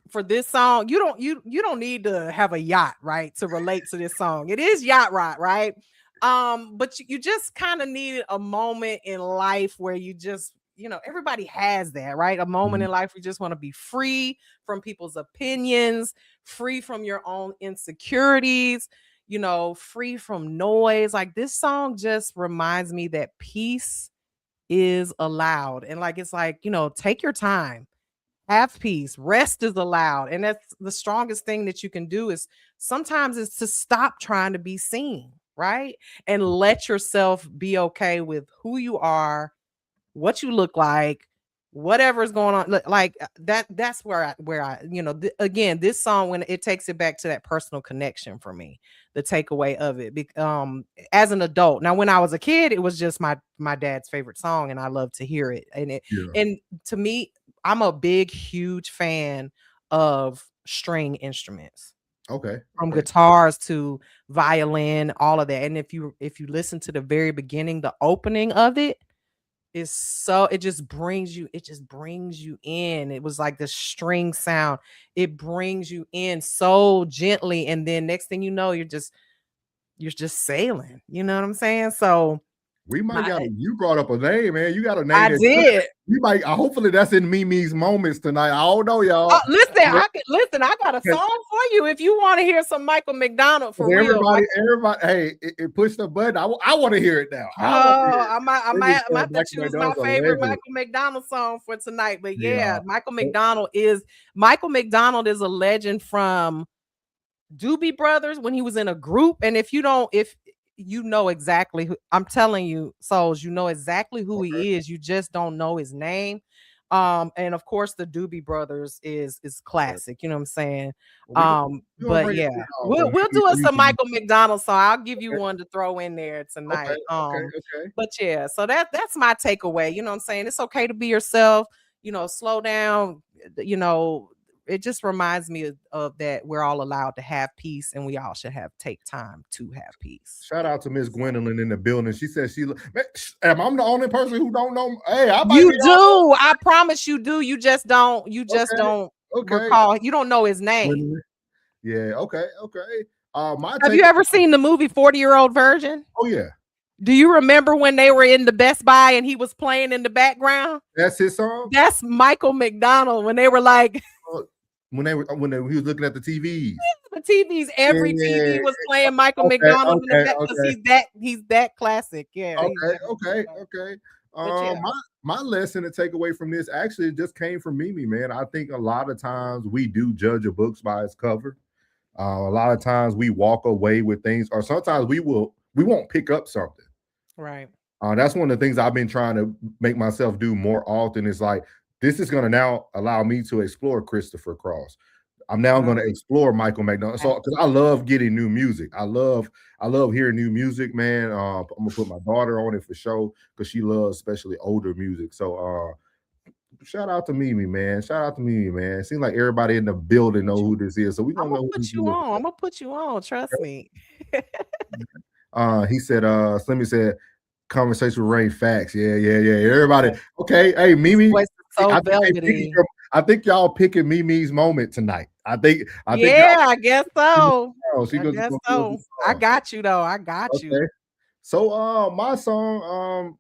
for this song, you don't need to have a yacht, right, to relate to this song. It is yacht rock, right? But you just kind of need a moment in life where you just, everybody has that, right? A moment in life you just want to be free from people's opinions, free from your own insecurities, free from noise. Like this song just reminds me that peace is allowed. And like it's like, take your time, have peace, rest is allowed. And that's the strongest thing that you can do is sometimes is to stop trying to be seen, right? And let yourself be okay with who you are, what you look like, whatever is going on. Like that's where I again, this song, when it takes it back to that personal connection for me, the takeaway of it, as an adult. Now when I was a kid, it was just my dad's favorite song and I love to hear it. And to me, I'm a big huge fan of string instruments, Okay. from guitars to violin, all of that. And if you listen to the very beginning, the opening of it is it just brings you in. It was like the string sound. It brings you in so gently. And then next thing you know, you're just sailing. You know what I'm saying? So we might you brought up a name, man. You got a name. I did. You might hopefully that's in Mimi's moments tonight. I don't know, y'all. Oh, listen, I got a song for you if you want to hear some Michael McDonald for real. Everybody, hey, it pushed the button. I want to hear it now. I might have to choose my favorite Michael McDonald song for tonight. But yeah, Michael McDonald is a legend from Doobie Brothers when he was in a group. And if you know exactly who, I'm telling you, Souls, you know exactly who he is. You just don't know his name. And of course the Doobie Brothers is classic, you know what I'm saying? But yeah, we'll do some Michael McDonald song. I'll give you one to throw in there tonight. Okay. But yeah, so that's my takeaway. You know what I'm saying? It's okay to be yourself, slow down, it just reminds me of that we're all allowed to have peace and we all should take time to have peace. Shout out to Miss Gwendolyn in the building. She said am I the only person who don't know? Hey, you do. I promise you do. You just don't recall. You don't know his name. Yeah, okay. Have you ever seen the movie 40-Year-Old Virgin? Oh yeah. Do you remember when they were in the Best Buy and he was playing in the background? That's his song? That's Michael McDonald when they were like when he was looking at the TVs. The TVs, every TV was playing Michael McDonald in the back because he's that classic. Yeah. Okay. My lesson to take away from this actually just came from Mimi, man. I think a lot of times we do judge a book by its cover. A lot of times we walk away with things, or sometimes we won't pick up something. Right. That's one of the things I've been trying to make myself do more often. Is like, this is going to now allow me to explore Christopher Cross. I'm now going to explore Michael McDonald. So, because I love getting new music. I love hearing new music, man. I'm gonna put my daughter on it for sure because she loves especially older music. So, shout out to Mimi, man. It seems like everybody in the building know who this is. So we're gonna put you on. I'm gonna put you on. Trust me. He said, Slimmy said, conversation with Ray facts. Yeah. Everybody. Okay. Hey, Mimi. I think y'all picking Mimi's moment tonight. I think I guess so. I got you though. I got you. So my song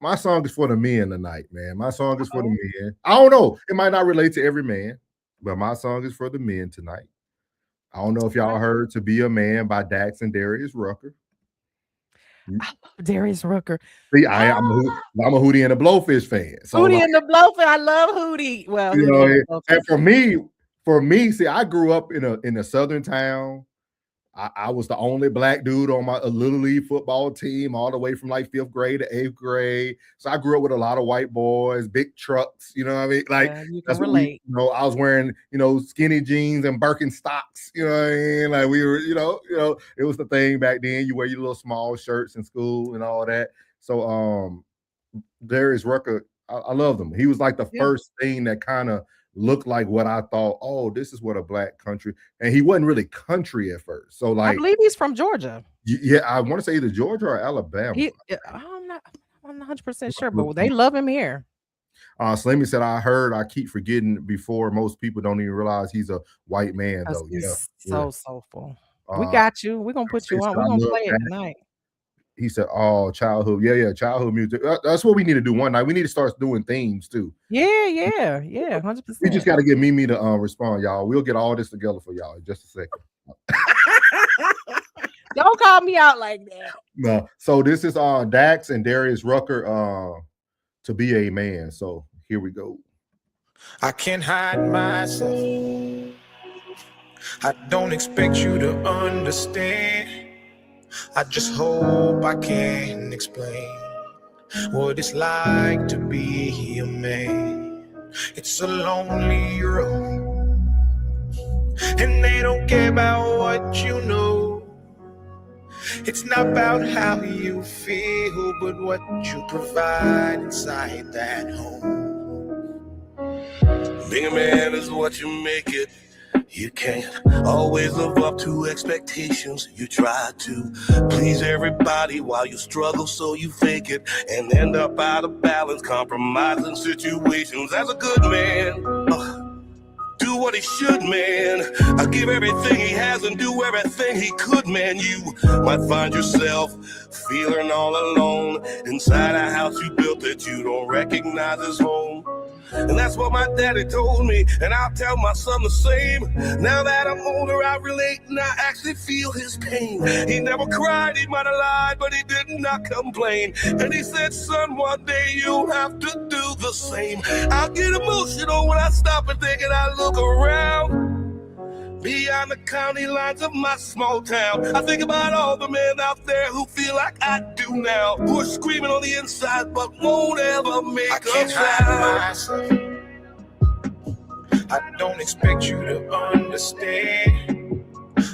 is for the men tonight, man. My song is for the men. I don't know. It might not relate to every man, but my song is for the men tonight. I don't know if y'all heard "To Be a Man" by Dax and Darius Rucker. I love Darius Rucker. See, I'm a Hootie and the Blowfish fan. So Hootie and the Blowfish. I love Hootie. Well, and for me, see, I grew up in a southern town. I was the only black dude on my Little League football team all the way from like 5th grade to 8th grade. So I grew up with a lot of white boys, big trucks, you know what I mean? Like that's what I was wearing, skinny jeans and Birkenstocks, you know what I mean? Like we were, it was the thing back then. You wear your little small shirts in school and all that. So Darius Rucker, I loved him. He was like the first thing that kind of looked like what I thought. Oh, this is what a black country, and he wasn't really country at first. So I like, believe he's from Georgia. yeah, I want to say either Georgia or Alabama. I'm not 100% sure, but they love him here. Slimmy said, I keep forgetting before most people don't even realize he's a white man, though. Yeah. He's so soulful. We Uh, got you. We're gonna put you he on. said, We're I gonna love play it that. tonight. He said, oh, childhood. Yeah, childhood music. That's what we need to do one night. We need to start doing themes too. Yeah, 100%. We just got to get Mimi to respond, y'all. We'll get all this together for y'all in just a second. Don't call me out like that. No. So this is Dax and Darius Rucker, To Be a Man. So here we go. I can't hide myself. I don't expect you to understand. I just hope I can explain what it's like to be a man. It's a lonely road, and they don't care about what you know. It's not about how you feel, but what you provide inside that home. Being a man is what you make it. You can't always live up to expectations. You try to please everybody while you struggle, so you fake it and end up out of balance, compromising situations. As a good man, do what he should, man. I give everything he has and do everything he could, man. You might find yourself feeling all alone inside a house you built that you don't recognize as home. And that's what my daddy told me, and I'll tell my son the same. Now that I'm older, I relate and I actually feel his pain. He never cried, he might have lied, but he did not complain. And he said, son, one day you'll have to do the same. I'll get emotional when I stop and think and I look around. Beyond the county lines of my small town, I think about all the men out there who feel like I do now, who are screaming on the inside but won't ever make I a can't hide sound. myself. I don't expect you to understand.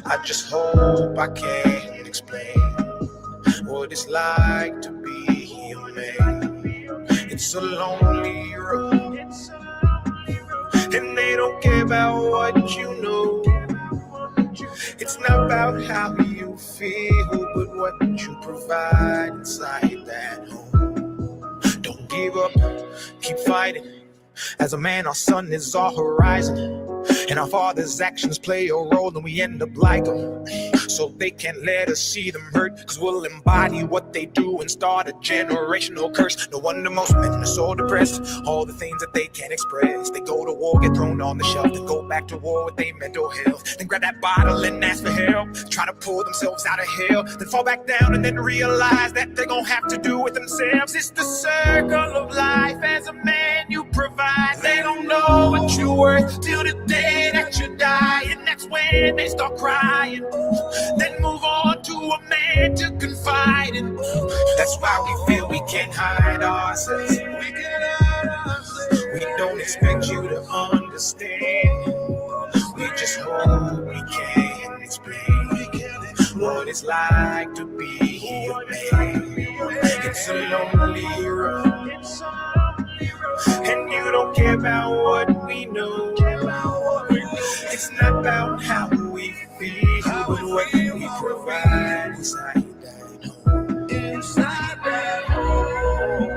I just hope I can explain what it's like to be a man. It's a lonely road, and they don't care about what you know. It's not about how you feel, but what you provide inside that home. Don't give up, keep fighting. As a man, our sun is our horizon, and our father's actions play a role, and we end up like them. So they can't let us see them hurt, cause we'll embody what they do and start a generational curse. No wonder most men are so depressed, all the things that they can't express. They go to war, get thrown on the shelf, then go back to war with their mental health, then grab that bottle and ask for help, try to pull themselves out of hell, then fall back down and then realize that they're gonna have to do it themselves. It's the circle of life. As a man you provide, they don't know what you're worth till the day that you die, and that's when they start crying. Then move on to a man to confide in. That's why we feel we can't hide ourselves. We don't expect you to understand. We just hope we can explain what it's like to be a man. It's a lonely road, and you don't care about what we know. It's not about how we feel, but what we provide inside that home. Inside that home.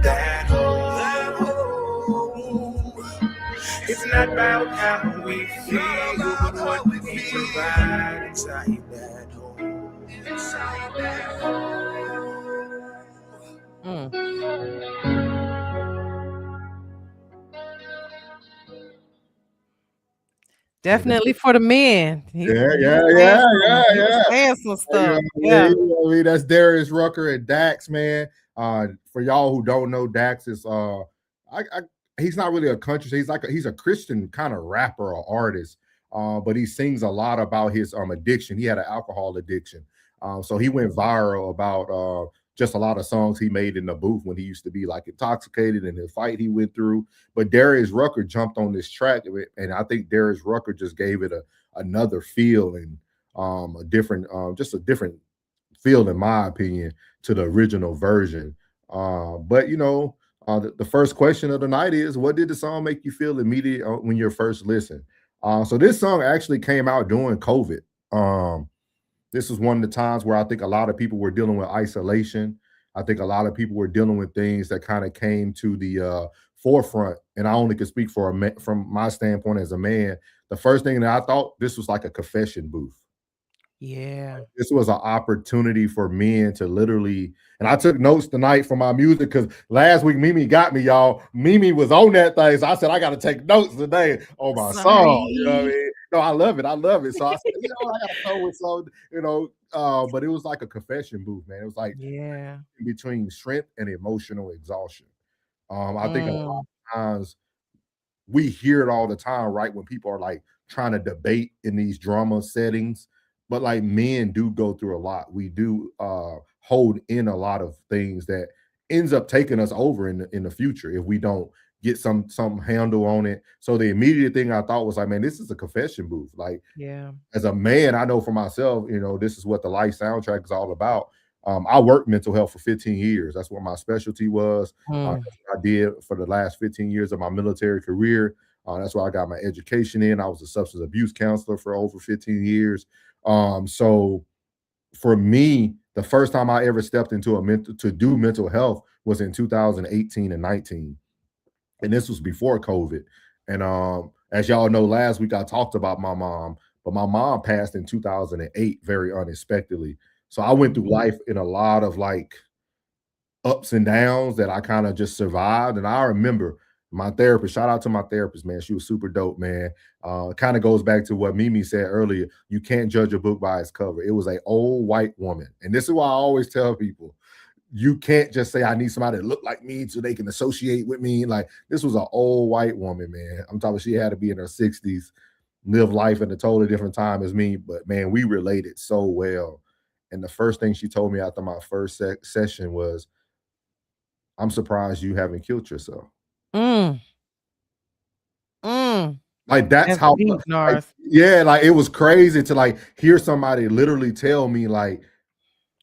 That home. That home. It's not about how we feel, but what we provide inside that home. Inside that home. Definitely for the men. Yeah. Saying some stuff. Yeah. I mean, that's Darius Rucker and Dax, man. For y'all who don't know, Dax is he's not really a country. He's a Christian kind of rapper or artist. But he sings a lot about his addiction. He had an alcohol addiction. So he went viral about just a lot of songs he made in the booth when he used to be like intoxicated in the fight he went through. But Darius Rucker jumped on this track, and I think Darius Rucker just gave it another feel and a different feel, in my opinion, to the original version. But you know, The first question of the night is, what did the song make you feel immediate when you first listened? So this song actually came out during COVID. Um, this was one of the times where I think a lot of people were dealing with isolation. I think a lot of people were dealing with things that kind of came to the forefront. And I only can speak for from my standpoint as a man. The first thing that I thought, this was like a confession booth. Yeah. This was an opportunity for men to literally, and I took notes tonight for my music because last week Mimi got me, y'all. Mimi was on that thing, so I said I got to take notes today on my song. You know what I mean? No, I love it. I love it. So I said, I got to throw it. So but it was like a confession booth, man. It was like Yeah. between strength and emotional exhaustion. I think a lot of times we hear it all the time, right? When people are like trying to debate in these drama settings, but like men do go through a lot. We do hold in a lot of things that ends up taking us over in the future if we don't get some handle on it. So the immediate thing I thought was like, man, this is a confession booth. Like Yeah. as a man, I know for myself, this is what the Life soundtrack is all about. I worked mental health for 15 years. That's what my specialty was. That's what I did for the last 15 years of my military career. That's where I got my education in. I was a substance abuse counselor for over 15 years. So for me, the first time I ever stepped into to do mental health was in 2018 and 19. And this was before COVID. And as y'all know, last week I talked about my mom, but my mom passed in 2008 very unexpectedly. So I went through life in a lot of like ups and downs that I kind of just survived. And I remember my therapist, shout out to my therapist, man. She was super dope, man. It kind of goes back to what Mimi said earlier. You can't judge a book by its cover. It was an old white woman. And this is why I always tell people, you can't just say I need somebody to look like me so they can associate with me. Like this was an old white woman, man. I'm talking, she had to be in her 60s, live life in a totally different time as me. But man, we related so well. And the first thing she told me after my first session was, I'm surprised you haven't killed yourself. Mm. Mm. Like that's how deep, like, Narth. yeah, like it was crazy to like hear somebody literally tell me like,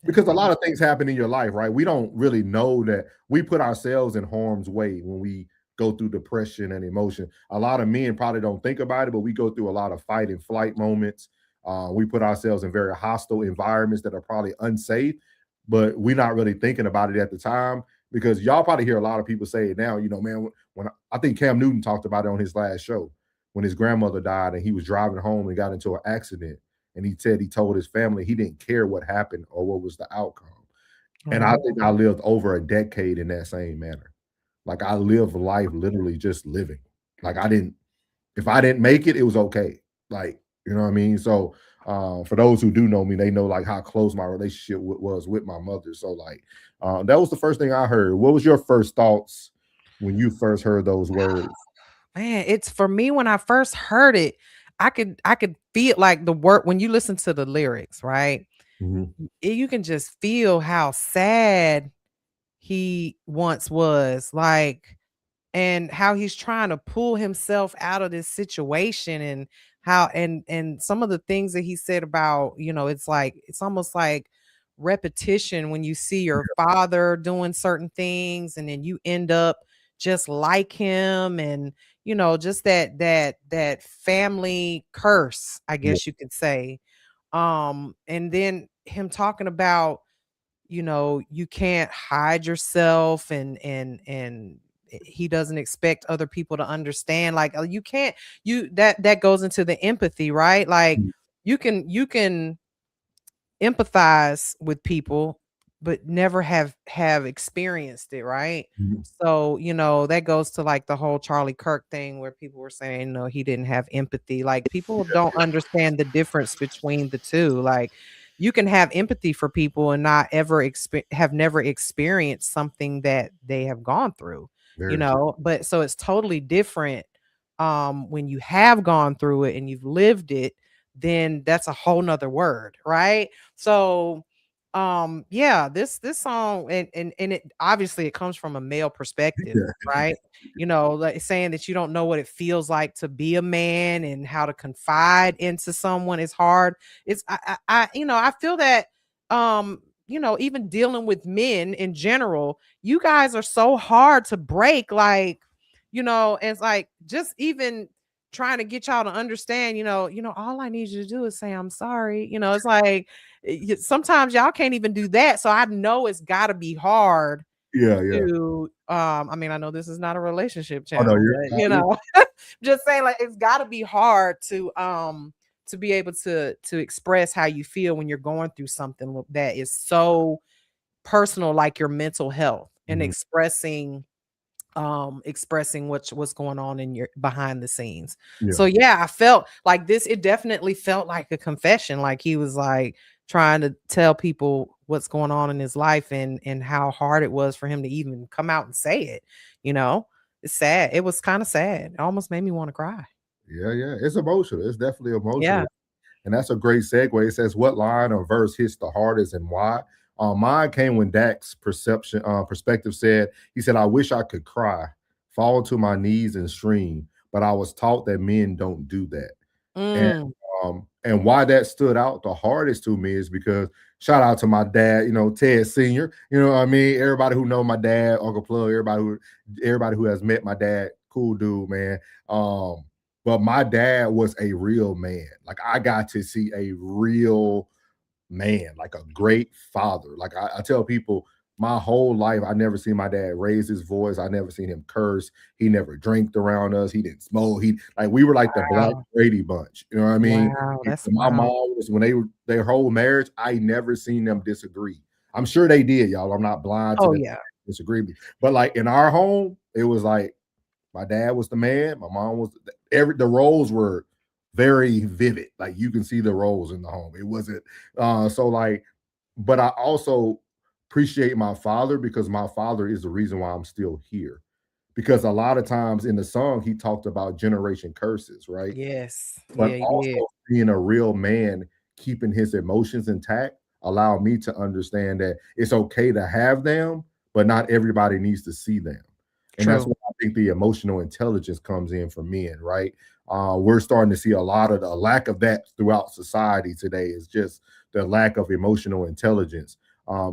because a lot of things happen in your life, right? We don't really know that we put ourselves in harm's way when we go through depression and emotion. A lot of men probably don't think about it, but we go through a lot of fight and flight moments. We put ourselves in very hostile environments that are probably unsafe, but we're not really thinking about it at the time because y'all probably hear a lot of people say it now, man, when I think Cam Newton talked about it on his last show when his grandmother died and he was driving home and got into an accident. And he said he told his family he didn't care what happened or what was the outcome. And I think I lived over a decade in that same manner. Like I lived life literally just living. Like if I didn't make it, it was okay. Like, you know what I mean? So for those who do know me, they know like how close my relationship was with my mother. So like that was the first thing I heard. What was your first thoughts when you first heard those words? Man, it's for me when I first heard it, I could feel like the word when you listen to the lyrics, right? You can just feel how sad he once was, like, and how he's trying to pull himself out of this situation, and how and some of the things that he said about, it's like it's almost like repetition when you see your father doing certain things and then you end up just like him, and just that family curse, I guess you could say. And then him talking about, you can't hide yourself, and he doesn't expect other people to understand, like, you can't, that goes into the empathy, right? Like you can empathize with people but never have experienced it, right? So that goes to like the whole Charlie Kirk thing where people were saying, no, he didn't have empathy. Like people don't understand the difference between the two. Like you can have empathy for people and not ever have never experienced something that they have gone through. But so it's totally different when you have gone through it and you've lived it, then that's a whole nother word, right? So yeah, this song, and it obviously it comes from a male perspective, right? Like saying that you don't know what it feels like to be a man and how to confide into someone is hard. It's I feel that even dealing with men in general, you guys are so hard to break. Like, it's like just even trying to get y'all to understand, all I need you to do is say, I'm sorry. It's like sometimes y'all can't even do that. So I know it's got to be hard Yeah. to, I mean, I know this is not a relationship Oh no, channel, you're but just saying, like, it's got to be hard to be able to express how you feel when you're going through something that is so personal, like your mental health, and Mhm. expressing what's going on in your behind the scenes. Yeah. So yeah, I felt like this, it definitely felt like a confession, like he was like trying to tell people what's going on in his life, and how hard it was for him to even come out and say it. It's sad. It was kind of sad. It almost made me want to cry. Yeah. It's emotional. It's definitely Yeah. emotional. And that's a great segue. It says, what line or verse hits the hardest and why? Mine came when Dak's perspective said, he said, I wish I could cry, fall to my knees and scream, but I was taught that men don't do that. And Mm, and why that stood out the hardest to me is because shout out to my dad, Ted Sr. You know what I mean? Everybody who know my dad, Uncle Plug, everybody who has met my dad, cool dude, man. But my dad was a real man. Like I got to see a real man, like a great father. Like I tell people my whole life, I never seen my dad raise his voice. I never seen him curse. He never drank around us. He didn't smoke. We were like the Black wow. Brady Bunch. You know what I mean? Wow, that's My wow. mom was when their whole marriage, I never seen them disagree. I'm sure they did, y'all. I'm not blind to Oh them yeah. disagreement. But like in our home, it was like my dad was the man, my mom was the roles were very vivid. Like you can see the roles in the home. It wasn't so like, but I also appreciate my father because my father is the reason why I'm still here. Because a lot of times in the song he talked about generation curses, right? Yes. But Yeah, he did. also being a real man, keeping his emotions intact, allow me to understand that it's okay to have them, but not everybody needs to see them. And that's True. where I think the emotional intelligence comes in for men, right? We're starting to see a lot of the lack of that throughout society today. Is just the lack of emotional intelligence.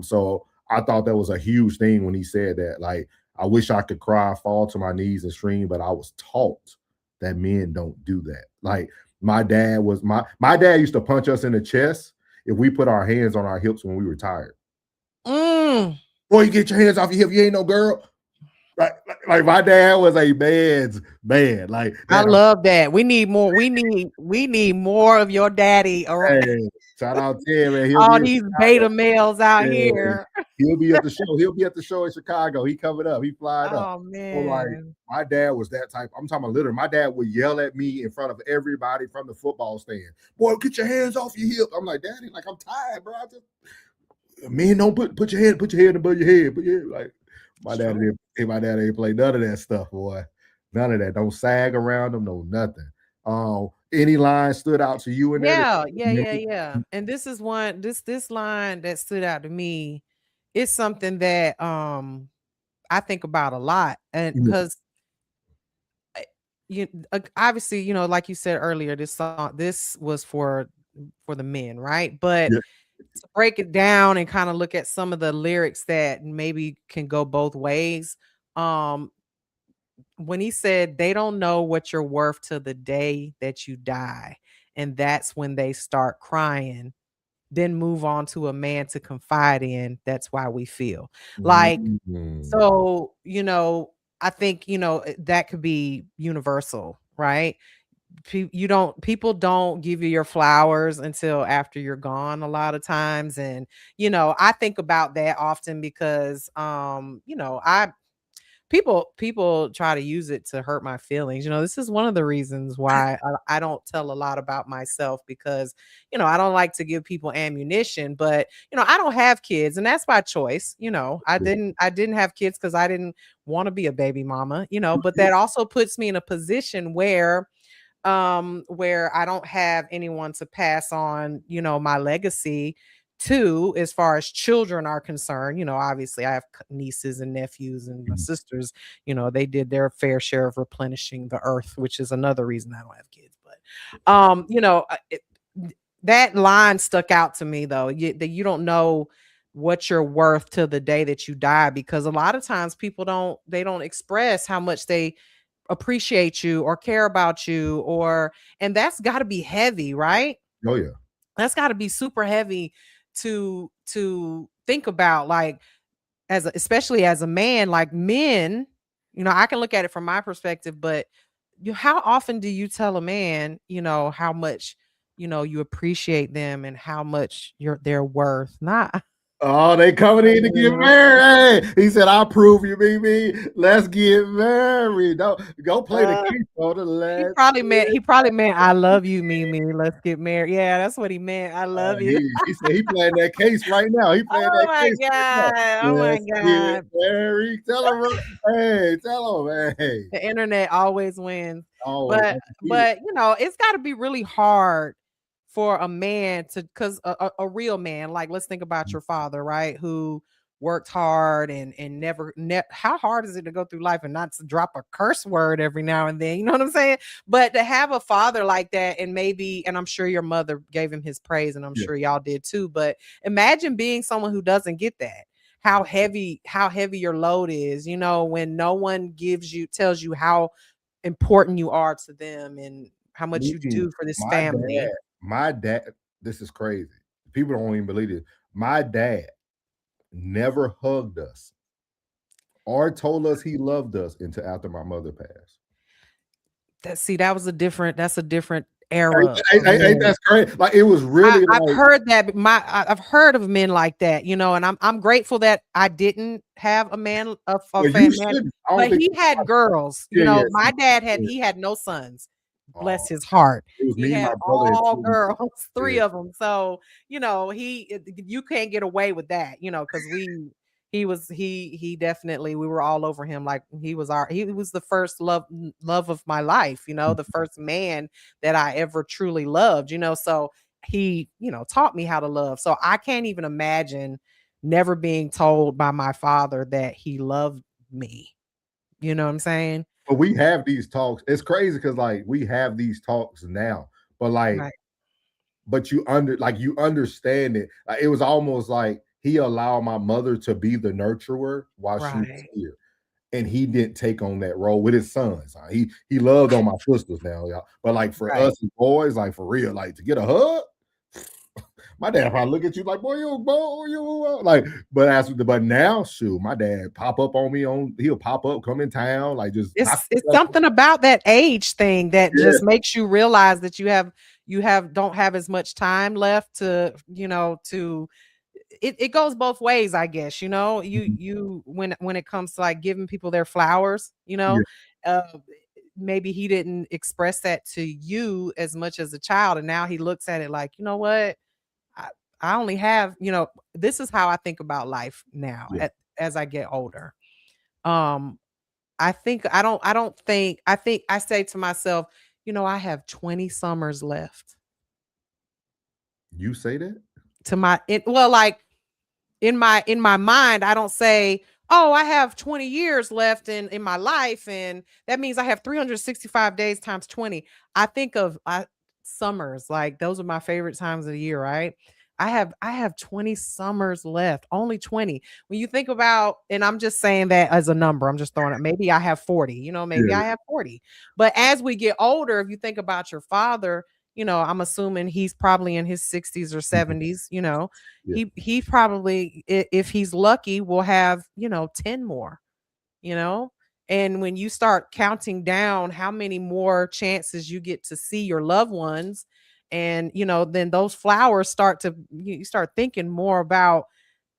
So I thought that was a huge thing when he said that. Like, I wish I could cry, fall to my knees and scream, but I was taught that men don't do that. Like my dad used to punch us in the chest if we put our hands on our hips when we were tired. Mm. Boy, you get your hands off your hip. You ain't no girl. Like my dad was a man's man. Like I that. love that. We need more. We need more of your daddy or Hey, shout out Ted, man. He'll be all in these Chicago. beta males out Yeah, here. he'll be at the show. He'll be at the show in Chicago. He coming up. He flying up. Oh So like man. my dad was that type. I'm talking about literally. My dad would yell at me in front of everybody from the football stand. Boy, get your hands off your hip. I'm like, Daddy, like I'm tired, bro. Men don't put your head above your head. Put your head like my dad didn't. My dad ain't play none of that stuff, boy. None of that. Don't sag around them. No nothing. Any line stood out to you in there? Yeah. And this is one, this line that stood out to me is something that I think about a lot. And Yeah, because obviously, like you said earlier, this was for the men, right? But yeah. to break it down and kind of look at some of the lyrics that maybe can go both ways. Um, when he said they don't know what you're worth till the day that you die, and that's when they start crying, then move on to a man to confide in. That's why we feel like, Mhm. so, I think, that could be universal, right? People don't give you your flowers until after you're gone a lot of times. And, I think about that often because, I people try to use it to hurt my feelings. This is one of the reasons why I don't tell a lot about myself, because I don't like to give people ammunition. But I don't have kids, and that's by choice. I didn't have kids because I didn't want to be a baby mama. But that also puts me in a position where I don't have anyone to pass on, my legacy to, as far as children are concerned. Obviously I have nieces and nephews, and my Mhm. sisters, they did their fair share of replenishing the earth, which is another reason I don't have kids. But that line stuck out to me, though, that you don't know what you're worth till the day that you die, because a lot of times people don't express how much they appreciate you or care about you, or and that's got to be heavy, right? Oh yeah. That's got to be super heavy to think about, like especially as a man, like men, I can look at it from my perspective, but how often do you tell a man, how much, you appreciate them and how much they're worth? Not. Oh, they coming in to get married. Hey, he said, "I'll prove you, BB. Let's get married." Don't go play the case for the He last. probably meant I love you, Mimi. Let's get married. Yeah, that's what he meant. I love you. He said he playing that case right now. He playing Oh that my case right God. now. Oh my Let's get God. married. Tell him, hey, tell him, hey. The internet always wins. Always. But it's got to be really hard for a man to, because a real man, like let's think about your father, right? Who worked hard and never how hard is it to go through life and not to drop a curse word every now and then? You know what I'm saying? But to have a father like that, and I'm sure your mother gave him his praise, and I'm sure y'all did too. But imagine being someone who doesn't get that. How heavy your load is, when no one tells you how important you are to them and how much you do for this family. My dad, this is crazy. People don't even believe it. My dad never hugged us or told us he loved us until after my mother passed. That's a different era. That's great. Like it was really. I've heard that. I've heard of men like that, and I'm grateful that I didn't have a man of a family, but he had girls. My dad had no sons. Bless his heart. He had all girls, 3 of them. So, you can't get away with that, because he definitely, we were all over him. Like he was the first love of my life, the first man that I ever truly loved, so he, taught me how to love. So I can't even imagine never being told by my father that he loved me. You know what I'm saying? But we have these talks. It's crazy because like we have these talks now, but like, but you understand it. Like, it was almost like he allowed my mother to be the nurturer while she was here, and he didn't take on that role with his sons. He loved on my sisters now, y'all. But like for us boys, like for real, like to get a hug. My dad probably look at you like, boy, you like, but now, shoot, my dad pop up on me he'll pop up, come in town, like just it's something about that age thing that just makes you realize that you don't have as much time left to, it goes both ways, I guess, you when it comes to like giving people their flowers, maybe he didn't express that to you as much as a child, and now he looks at it like, you know what? I only have, this is how I think about life now as I get older. I think I say to myself, I have 20 summers left. You say that? Like in my mind, I don't say, oh, I have 20 years left in my life, and that means I have 365 days times 20. I think of summers, like those are my favorite times of the year, right? I have 20 summers left, only 20. When you think about, and I'm just saying that as a number, I'm just throwing it. Maybe I have 40, maybe I have 40. But as we get older, if you think about your father, I'm assuming he's probably in his 60s or 70s, he probably, if he's lucky, will have, 10 more, and when you start counting down how many more chances you get to see your loved ones, and then those flowers you start thinking more about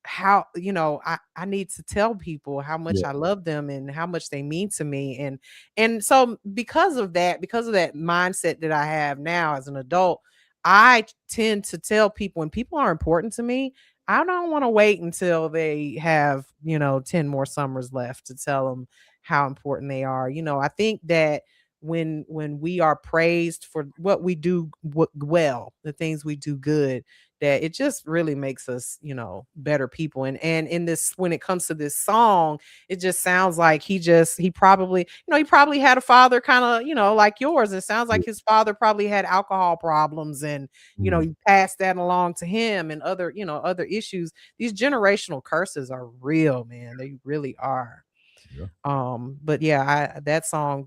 how, I need to tell people how much I love them and how much they mean to me. And so because of that mindset that I have now as an adult, I tend to tell people when people are important to me, I don't want to wait until they have, 10 more summers left to tell them how important they are. I think that when we are praised for what we do well, the things we do good, that it just really makes us, better people. And in this, when it comes to this song, it just sounds like he probably, he probably had a father kind of, like yours. It sounds Yeah. like his father probably had alcohol problems, and Mhm. he passed that along to him, and other, other issues. These generational curses are real, man. They really are. Yeah. But yeah, that song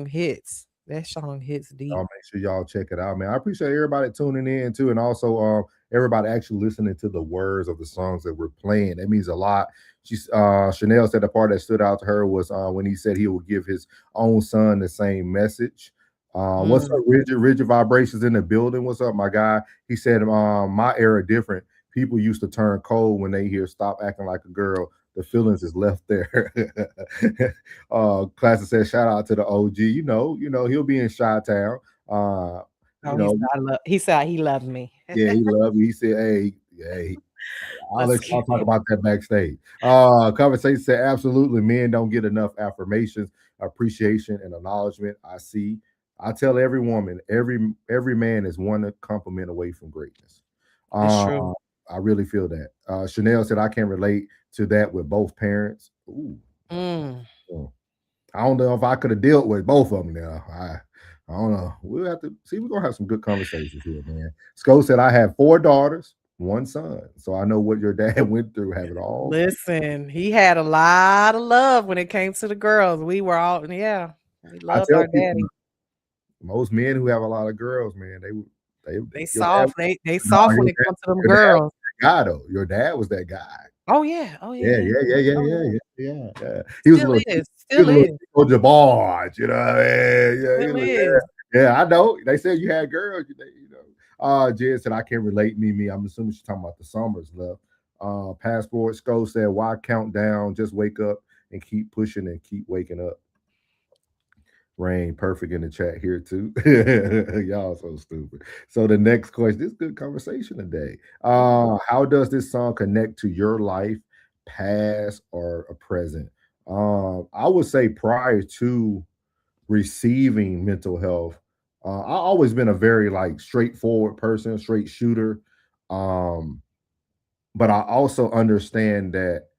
hits. That song hits Y'all deep. make sure y'all check it out, man. I appreciate everybody tuning in too, and also everybody actually listening to the words of the songs that we're playing. That means a lot. Chanel said the part that stood out to her was when he said he would give his own son the same message. What's up, Mm. Rigid Vibrations in the building? What's up, my guy? He said, my era different. People used to turn cold when they hear "Stop Acting Like a Girl." The feelings is left there. Classic says, shout out to the OG. He'll be in Chi-Town. Oh, he said, he said he loved me. Yeah, he loved me. He said, hey, I'll Let's let y'all keep talk it. about that backstage. Conversation said, absolutely, men don't get enough affirmations, appreciation, and acknowledgement. I tell every woman, every man is one compliment away from greatness. It's true. I really feel that. Chanel said, I can relate to that with both parents. Ooh. Mm. I don't know if I could have dealt with both of them now. I don't know. We'll have to see. We're gonna have some good conversations here, man. Sco said I have 4 daughters, 1 son. So I know what your dad went through having all. Listen, he had a lot of love when it came to the girls. We were all, yeah, we I loved tell our people, daddy. most men who have a lot of girls, man, they They your dad, soft. They no, soft when it comes to them your dad was girls. that guy though. Your dad was that guy. Oh yeah. Oh yeah. Yeah, Yeah. yeah, Yeah. yeah, yeah, Oh yeah, yeah. yeah, yeah. He was a Still little, is. he was Still a little is. Chico Jabbar, you know what I mean? Yeah, he Still was, is. yeah, I know. They said you had girls, you know. Jen said I can't relate, me. I'm assuming she's talking about the summers love. Passport Skull said, why count down? Just wake up and keep pushing and keep waking up. Rain perfect in the chat here too. Y'all so stupid. So the next question, this is good conversation today. How does this song connect to your life, past or a present? I would say prior to receiving mental health, I always been a very like straightforward person, straight shooter. Um, but I also understand that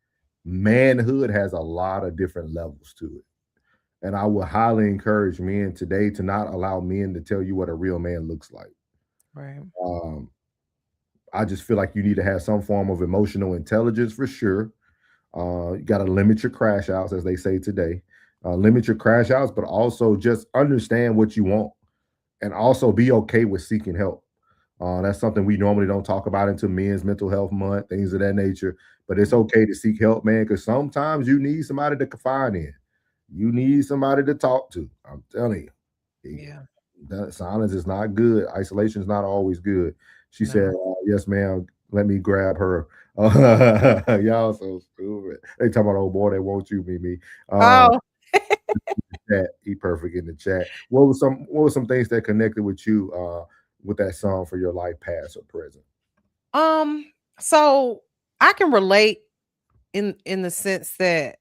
manhood has a lot of different levels to it. And I would highly encourage men today to not allow men to tell you what a real man looks like. Right. Um, I just feel like you need to have some form of emotional intelligence for sure. You got to limit your crash outs, as they say today. Limit your crash outs, but also just understand what you want and also be okay with seeking help. That's something we normally don't talk about until Men's Mental Health Month, things of that nature. But it's okay to seek help, man, because sometimes you need somebody to confide in. You need somebody to talk to. I'm telling you. Yeah. That silence is not good. Isolation is not always good. She said, No. yes, ma'am. Let me grab her. Y'all so stupid. They talking about old boy that won't you, me. Oh. Chat, he perfect in the chat. What were some things that connected with you with that song for your life, past or present? So I can relate in the sense that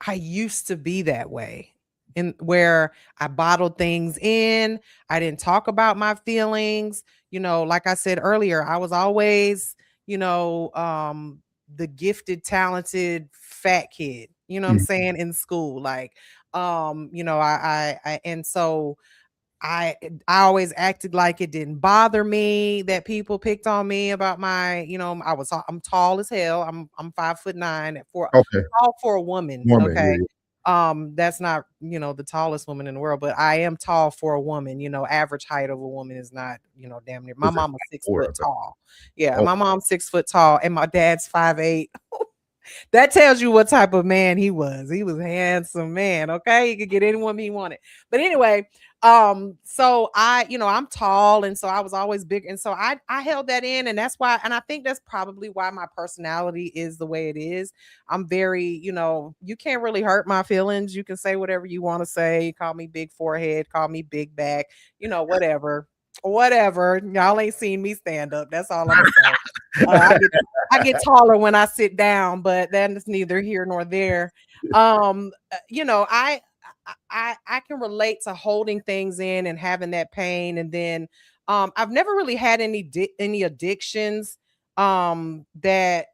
I used to be that way, in where I bottled things in. I didn't talk about my feelings. Like I said earlier, I was always, the gifted, talented, fat kid, what I'm Mhm. saying, in school. Like, and so I always acted like it didn't bother me that people picked on me about my, I'm tall as hell. I'm 5'9" Okay. tall for a woman. Woman, yeah, Okay. yeah. That's not, the tallest woman in the world, but I am tall for a woman. Average height of a woman is not, damn near. My Was that mama's 6 foot okay. tall. Yeah, Oh, my mom's 6 foot tall, and my dad's 5'8". That tells you what type of man he was. He was a handsome man. Okay. He could get any woman he wanted. But anyway, so I'm tall, and so I was always big. And so I held that in, and that's why, and I think that's probably why my personality is the way it is. I'm very, you can't really hurt my feelings. You can say whatever you want to say. Call me big forehead, call me big back, whatever. Whatever. Y'all ain't seen me stand up. That's all I'm gonna say. I get taller when I sit down, but that is neither here nor there. I I can relate to holding things in and having that pain. And then I've never really had any addictions that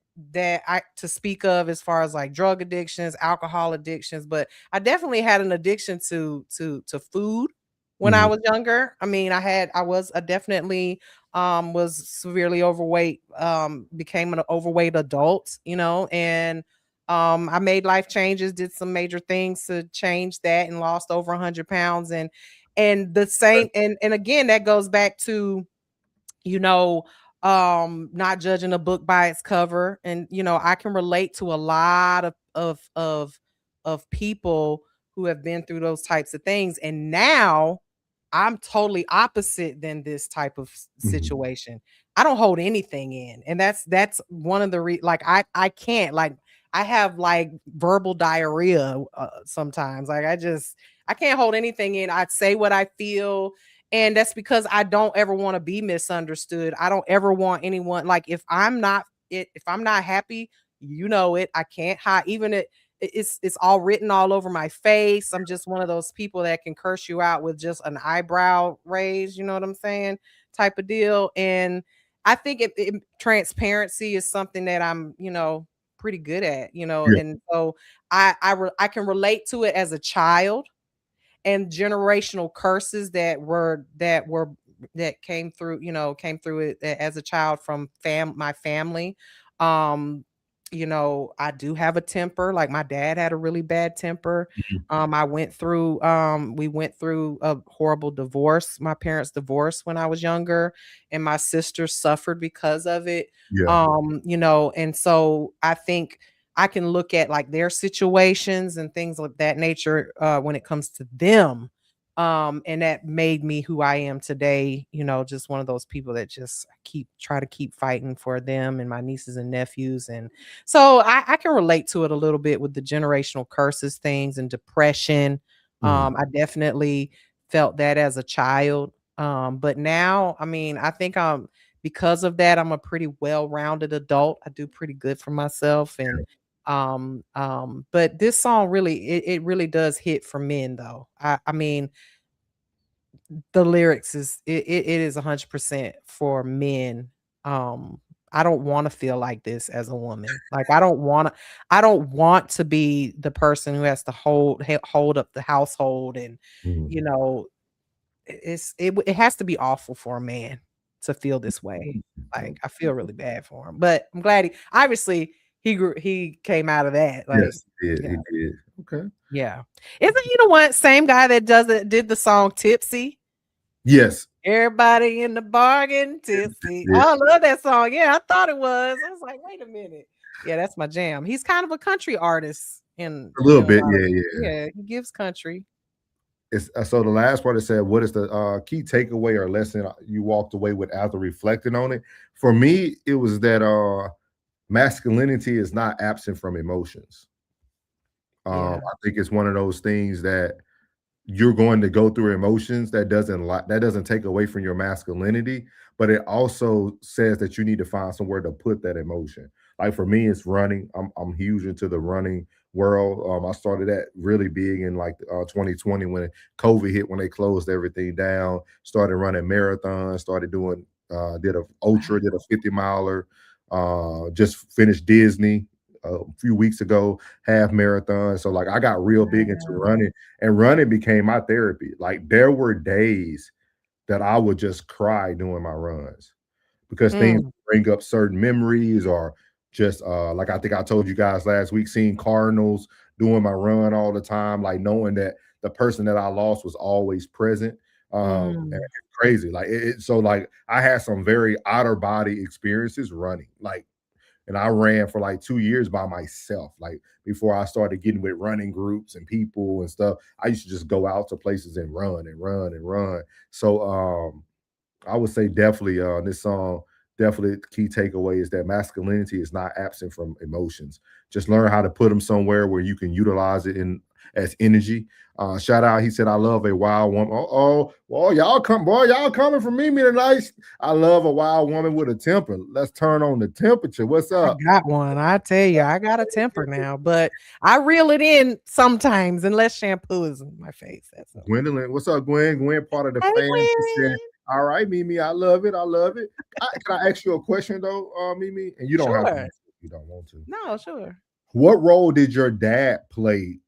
I to speak of, as far as like drug addictions, alcohol addictions, but I definitely had an addiction to food when I Mhm. was younger. I mean, I definitely was severely overweight, became an overweight adult, and I made life changes, did some major things to change that, and lost over 100 pounds. And the same, and again, that goes back to, you know, not judging a book by its cover. And I can relate to a lot of people who have been through those types of things. And now I'm totally opposite than this type of Mhm. situation. I don't hold anything in. And that's one of the like I can't, like, I have like verbal diarrhea sometimes. Like I can't hold anything in. I say what I feel, and that's because I don't ever want to be misunderstood. I don't ever want anyone, like, if I'm not happy, I can't hide. Even it's all written all over my face. I'm just one of those people that can curse you out with just an eyebrow raise, you know what I'm saying? Type of deal. And I think transparency is something that I'm, pretty good at, Yeah. and so I can relate to it as a child, and generational curses that came through it as a child from my family. um I do have a temper. Like, my dad had a really bad temper. Mhm. We went through a horrible divorce. My parents divorced when I was younger, and my sister suffered because of it. Yeah. And so I think I can look at like their situations and things of that nature when it comes to them. And that made me who I am today, just one of those people that just try to keep fighting for them and my nieces and nephews. And so I can relate to it a little bit with the generational curses things and depression. Mhm. I definitely felt that as a child. But now, I mean, I think because of that, I'm a pretty well-rounded adult. I do pretty good for myself. And but this song really, it really does hit for men though. I mean, the lyrics it is 100% for men. um I don't want to feel like this as a woman. Like, I don't want to be the person who has to hold up the household. And Mhm. you know it has to be awful for a man to feel this way. Like, I feel really bad for him, but I'm glad he came out of that. Like, Yes, it did. yeah, It did. Okay. yeah. Isn't, you know what, same guy that did the song Tipsy? Yes. Everybody in the bargain tipsy. Yeah. Oh, I love that song. Yeah, I thought it was. I was like, wait a minute. Yeah, that's my jam. He's kind of a country artist A little in a bit. lot of, Yeah. Yeah. yeah, he gives country. It's so the last part it said, "What is the key takeaway or lesson you walked away with after reflecting on it?" For me, it was that masculinity is not absent from emotions. Yeah. I think it's one of those things that you're going to go through emotions. That doesn't take away from your masculinity, but it also says that you need to find somewhere to put that emotion. Like for me, it's running. I'm huge into the running world. I started that really big in like 2020 when COVID hit, when they closed everything down. Started running marathons. Started doing did a ultra, did a 50 miler. Just finished Disney a few weeks ago, half marathon. So like I got real big into Wow. running, and running became my therapy. Like there were days that I would just cry doing my runs because things Mm. bring up certain memories, or just like I think I told you guys last week, seeing cardinals doing my run all the time, like knowing that the person that I lost was always present. And Mm. it's crazy. Like so like I had some very outer body experiences running. Like, and I ran for like 2 years by myself. Like before I started getting with running groups and people and stuff, I used to just go out to places and run and run and run. So I would say definitely this song, definitely the key takeaway is that masculinity is not absent from emotions. Just learn how to put them somewhere where you can utilize it in as energy. Shout out, he said, I love a wild woman. Well, y'all coming from me tonight. I love a wild woman with a temper. Let's turn on the temperature. What's I up? got one. I tell you, I got a temper now, but I reel it in sometimes unless shampoo is in my face. That's all. Gwendolyn, what's up, Gwen? Gwen, part of the Hey, fans. She said, Gwen. all right, Mimi, I love it. I love it. Can I ask you a question though, Mimi? And you don't have to Sure. answer if you don't want to. No, sure. What role did your dad play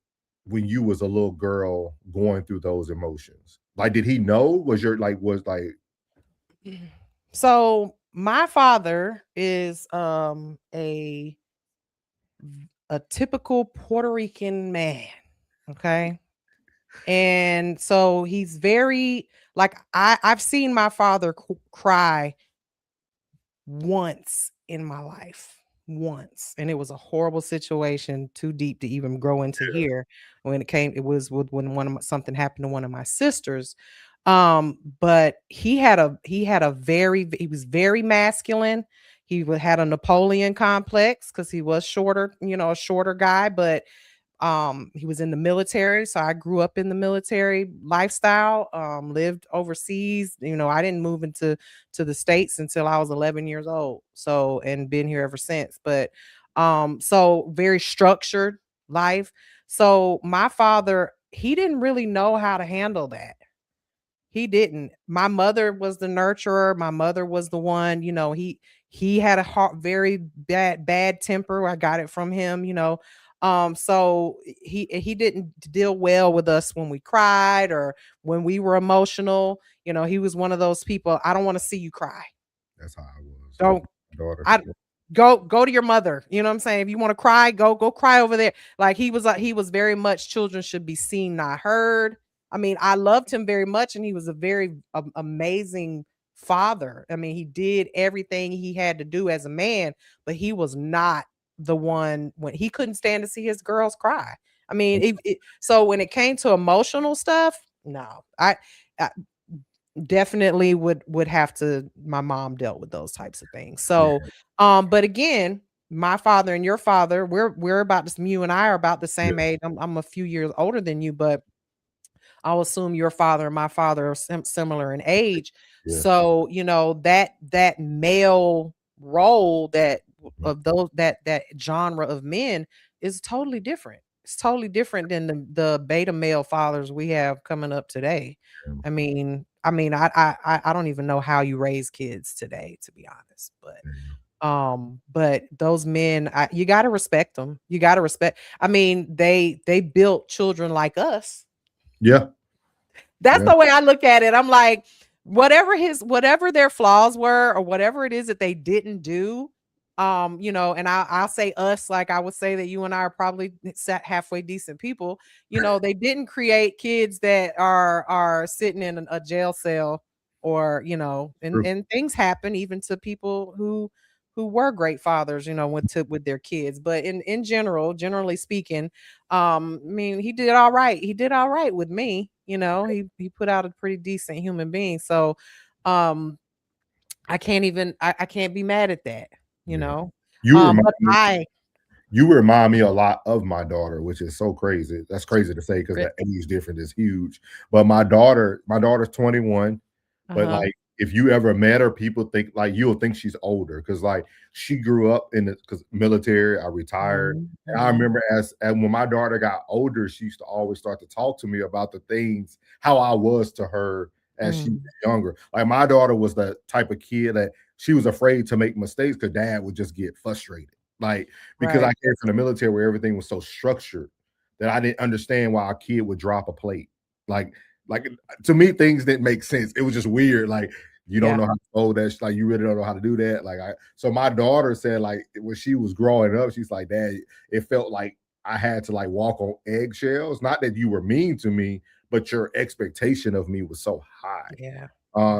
when you was a little girl going through those emotions? Like, did he know? Was So my father is a typical Puerto Rican man. Okay. And so he's very like I've seen my father cry once in my life. Once. And it was a horrible situation, too deep to even grow into here. When it was when something happened to one of my sisters. But he was very masculine. He had a Napoleon complex because he was shorter, a shorter guy, but he was in the military, so I grew up in the military lifestyle, lived overseas. I didn't move to the States until I was 11 years old, so and been here ever since. But so very structured life. So my father, he didn't really know how to handle that. He didn't. My mother was the nurturer. My mother was the one, he had a very bad temper. I got it from him. So he didn't deal well with us when we cried or when we were emotional. He was one of those people. I don't want to see you cry. That's how I was. Don't Daughter. I go to your mother. You know what I'm saying? If you want to cry, go cry over there. Like he was very much children should be seen, not heard. I mean, I loved him very much, and he was a very amazing father. I mean, he did everything he had to do as a man, but he was not the one when he couldn't stand to see his girls cry. I mean, so when it came to emotional stuff, no, I definitely would have to. My mom dealt with those types of things. So, but again, my father and your father, we're about this. You and I are about the same age. I'm a few years older than you, but I'll assume your father and my father are similar in age. Yeah. So, that male role of those that genre of men is totally different. It's totally different than the beta male fathers we have coming up today. I mean, I don't even know how you raise kids today, to be honest. But those men, you got to respect them. You got to respect. I mean, they built children like us. Yeah. That's the way I look at it. I'm like, whatever their flaws were or whatever it is that they didn't do, and I'll say us, like I would say that you and I are probably set halfway decent people. They didn't create kids that are sitting in a jail cell or, and things happen even to people who were great fathers, with their kids. But generally speaking, I mean, he did all right. He did all right with me. He put out a pretty decent human being. So, I can't be mad at that. You remind me a lot of my daughter, which is so crazy. That's crazy to say because the age difference is huge. But my daughter's 21, but like if you ever met her, people think like you'll think she's older because like she grew up in the military. I retired. And I remember and when my daughter got older, she used to always start to talk to me about the things how I was to her as she was younger. Like my daughter was the type of kid that she was afraid to make mistakes because dad would just get frustrated. Like because I came from the military where everything was so structured that I didn't understand why a kid would drop a plate. Like to me, things didn't make sense. It was just weird. Like you don't know how to fold that. Like you really don't know how to do that. So my daughter said like when she was growing up, she's like, Dad, it felt like I had to like walk on eggshells. Not that you were mean to me, but your expectation of me was so high. Yeah.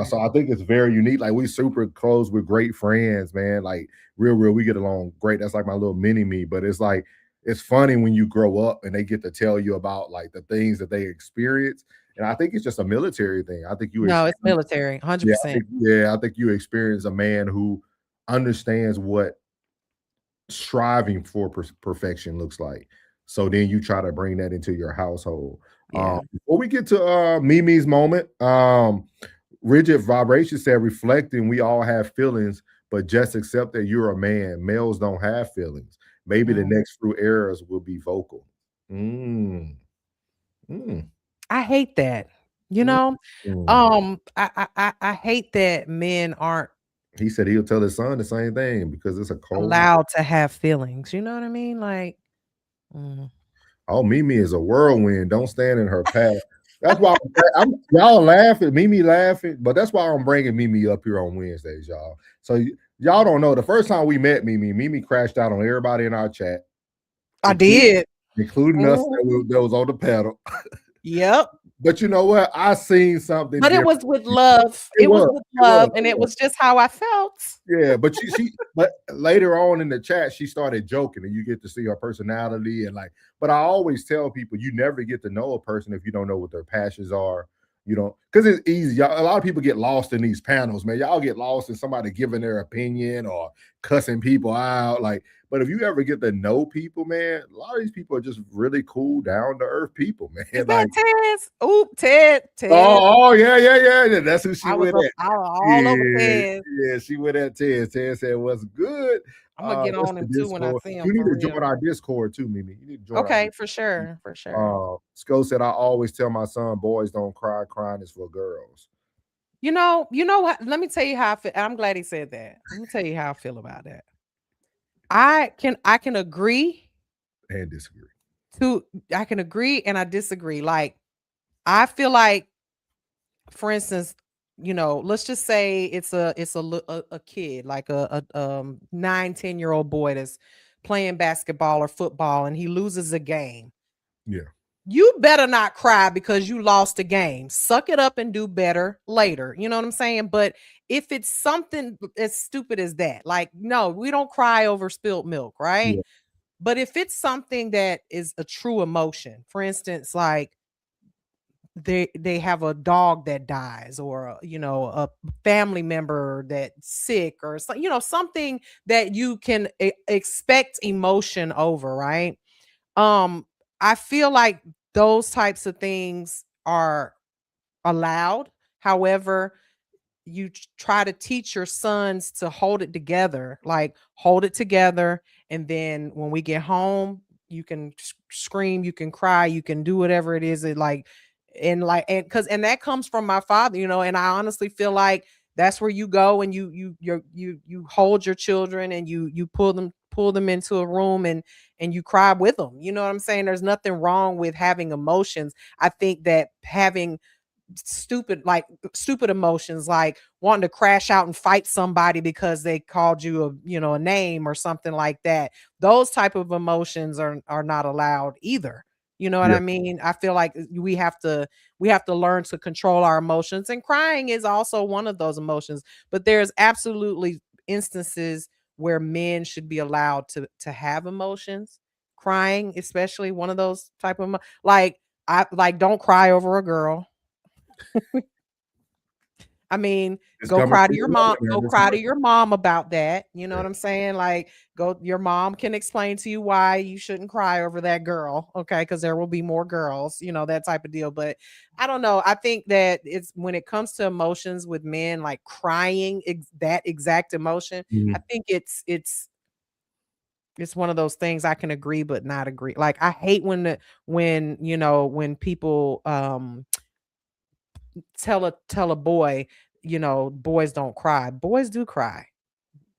So I think it's very unique. Like we super close, we're great friends, man. Like real, we get along great. That's like my little mini me. But it's like it's funny when you grow up and they get to tell you about like the things that they experience. And I think it's just a military thing. I think it's military, 100%. I think you experience a man who understands what striving for perfection looks like. So then you try to bring that into your household. Yeah. Before we get to Mimi's moment, Rigid Vibration said, reflecting, we all have feelings, but just accept that you're a man. Males don't have feelings. Maybe the next few eras will be vocal. Mm. Mm. I hate that. You Mm. know, Mm. I hate that men aren't He said he'll tell his son the same thing because it's a cold. allowed to have feelings. You know what I mean? Like, Oh, Mimi is a whirlwind. Don't stand in her path. That's why y'all laughing, Mimi laughing, but that's why I'm bringing Mimi up here on Wednesdays, y'all. So y'all don't know. The first time we met Mimi crashed out on everybody in our chat. I did, including us that was on the pedal. Yep. But you know what? I seen something. But different. it was with love. It was with love, and it was just how I felt. Yeah, but but later on in the chat, she started joking, and you get to see her personality and like. But I always tell people, you never get to know a person if you don't know what their passions are. You know, because it's easy. A lot of people get lost in these panels, man. Y'all get lost in somebody giving their opinion or cussing people out. Like, but if you ever get to know people, man, a lot of these people are just really cool, down to earth people, man. Is like, that Tez? Oop, Ted. Oh, yeah. That's who she went at. All over Tez. Yeah, she went at Ted. Ted said, "What's good?" I'm gonna get on him too when I see him. You need to join our Discord too, Mimi. You need to join. Okay, for sure. Sko said, "I always tell my son, boys don't cry. Crying is for girls." You know what? Let me tell you how I feel. I'm glad he said that. Let me tell you how I feel about that. I can agree and disagree. I can agree and I disagree. Like, I feel like, for instance, you know, let's just say it's a kid, like a 9-10-year-old boy that's playing basketball or football and he loses a game. Yeah. You better not cry because you lost a game. Suck it up and do better later. You know what I'm saying? But if it's something as stupid as that, like, no, we don't cry over spilled milk, right? Yeah. But if it's something that is a true emotion, for instance, like they have a dog that dies, or you know, a family member that's sick, or you know, something that you can expect emotion over, right? I feel like those types of things are allowed. However, you try to teach your sons to hold it together, like hold it together. And then when we get home, you can scream, you can cry, you can do whatever it is. And that comes from my father, you know, and I honestly feel like that's where you go and you hold your children and you pull them into a room and you cry with them. You know what I'm saying? There's nothing wrong with having emotions. I think that having stupid emotions, like wanting to crash out and fight somebody because they called you a name or something like that, those type of emotions are not allowed either. You know what I mean? I feel like we have to learn to control our emotions, and crying is also one of those emotions. But there's absolutely instances where men should be allowed to have emotions. Crying, especially one of those type of don't cry over a girl. I mean, go cry to your mom. Go cry to your mom about that. You know what I'm saying? Like, your mom can explain to you why you shouldn't cry over that girl. Okay, because there will be more girls. You know, that type of deal. But I don't know. I think that it's when it comes to emotions with men, like crying, that exact emotion. I think it's one of those things I can agree but not agree. Like, I hate when people tell a boy, you know, boys don't cry. Boys do cry.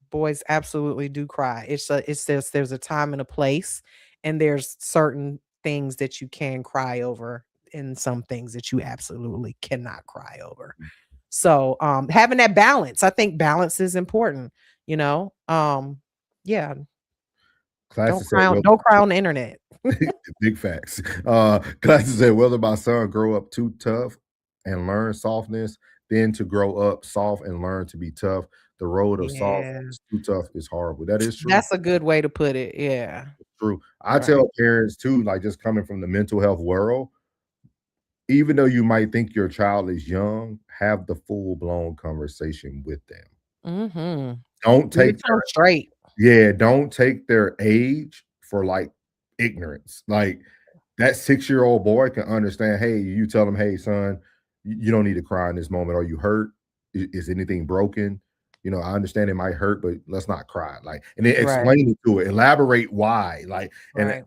Boys absolutely do cry. There's a time and a place, and there's certain things that you can cry over and some things that you absolutely cannot cry over. So having that balance, I think balance is important, you know. Yeah. Don't cry on the internet. Big facts. Classes said, whether my son grow up too tough and learn softness, then to grow up soft and learn to be tough. The road of soft too tough is horrible. That is true. That's a good way to put it. Yeah. It's true. I tell parents too, like just coming from the mental health world, even though you might think your child is young, have the full-blown conversation with them. Don't take them straight. Yeah, don't take their age for like ignorance. Like that 6-year-old boy can understand. Hey, you tell him, hey, son, you don't need to cry in this moment. Are you hurt? Is anything broken? You know, I understand it might hurt, but let's not cry. Like, and then Right. explain it to it, elaborate why. Like, and Right.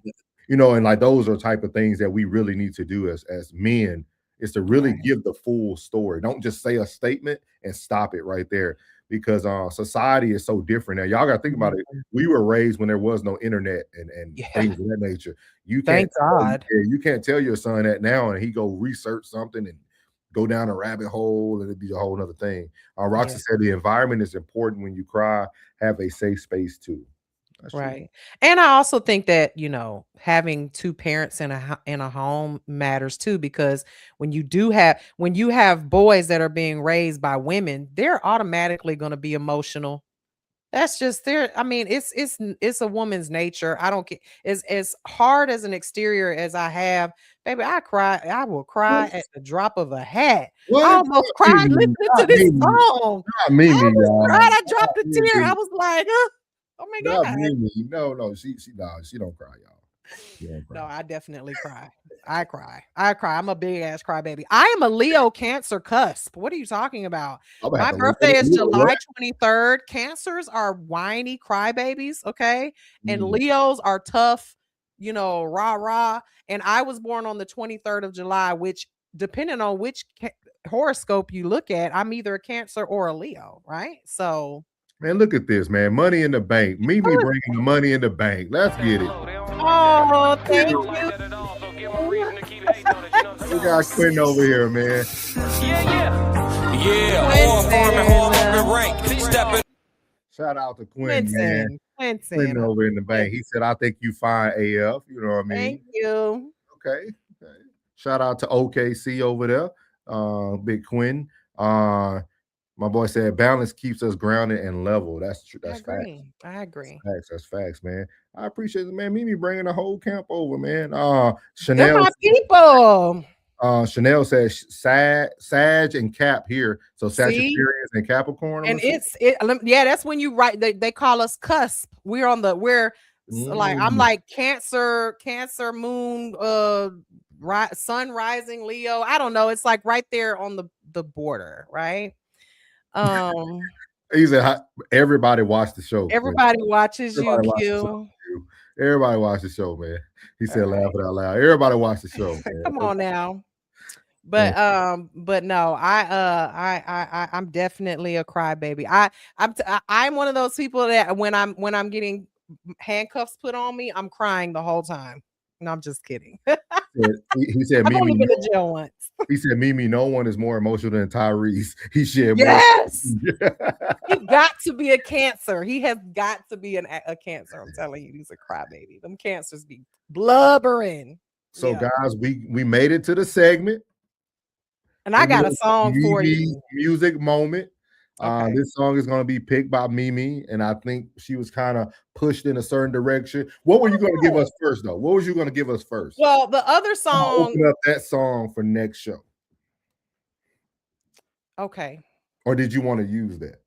you know, and like those are type of things that we really need to do as men, is to really Right. give the full story. Don't just say a statement and stop it right there, because society is so different now. Y'all got to think about it. We were raised when there was no internet and Yeah. things of that nature. You Thank God. you can't tell your son that now and he go research something and go down a rabbit hole and it'd be a whole nother thing. Roxy Yeah. said the environment is important when you cry. Have a safe space too. That's true. Right. And I also think that, you know, having two parents in a home matters too, because when you have boys that are being raised by women, they're automatically going to be emotional. That's just there. I mean, it's a woman's nature. I don't get as hard as an exterior as I have, baby. I will cry What? at the drop of a hat. What? I almost cried listening to Not this Mimi. song. Not Mimi, I almost y'all. cried. I Not dropped a tear. I Mimi. was like, oh my Not God. Mimi. No, she don't cry, y'all. She don't No, cry. I definitely cry. I cry. I'm a big ass crybaby. I am a Leo Cancer cusp. What are you talking about? I'm gonna My have to look birthday at is it. July 23rd. Cancers are whiny crybabies, okay? And Mm. Leos are tough, you know, rah rah. And I was born on the 23rd of July, which depending on which horoscope you look at, I'm either a Cancer or a Leo, right? So, Man, look at this, man. Money in the bank. Mimi bringing the money in the bank. Let's get it. oh, thank you. We got Quinn over here, man. Shout out to Quinn, man. Quinn Quinton. over in the bank. He said, I think you fine AF. You know what I mean? Thank you. Okay. Shout out to OKC over there. Big Quinn. My boy said balance keeps us grounded and level. That's true. That's facts. I agree. That's facts, man. I appreciate it, man. Mimi bringing the whole camp over, man. They're Chanel. my people. Chanel says Sag and Cap here. So See? Sagittarius and Capricorn. I'm And assuming? yeah, that's when you write. They call us cusp. Like I'm like Cancer, Moon, Sun rising, Leo. I don't know. It's like right there on the border, right? He said everybody watch the show. Everybody watches Everybody you, watch the Q. show, Q. Everybody watch the show, man. He said, All right. laugh it out loud. Everybody watch the show, man. Come on now. But no, I'm definitely a crybaby. I'm one of those people that when I'm getting handcuffs put on me, I'm crying the whole time. No, I'm just kidding. He said, I've only Mimi, been to jail once. he said, Mimi, no one is more emotional than Tyrese. He shared more. Yes, he got to be a Cancer. He has got to be a Cancer. I'm telling you, he's a crybaby. Them Cancers be blubbering. So, Yeah. guys, we made it to the segment. And I got a song for Mimi you. Music moment. Okay. This song is going to be picked by Mimi, and I think she was kind of pushed in a certain direction. What were you going to give us first, though? What was you going to give us first? Well, the other song. Open up that song for next show. Okay. Or did you want to use that?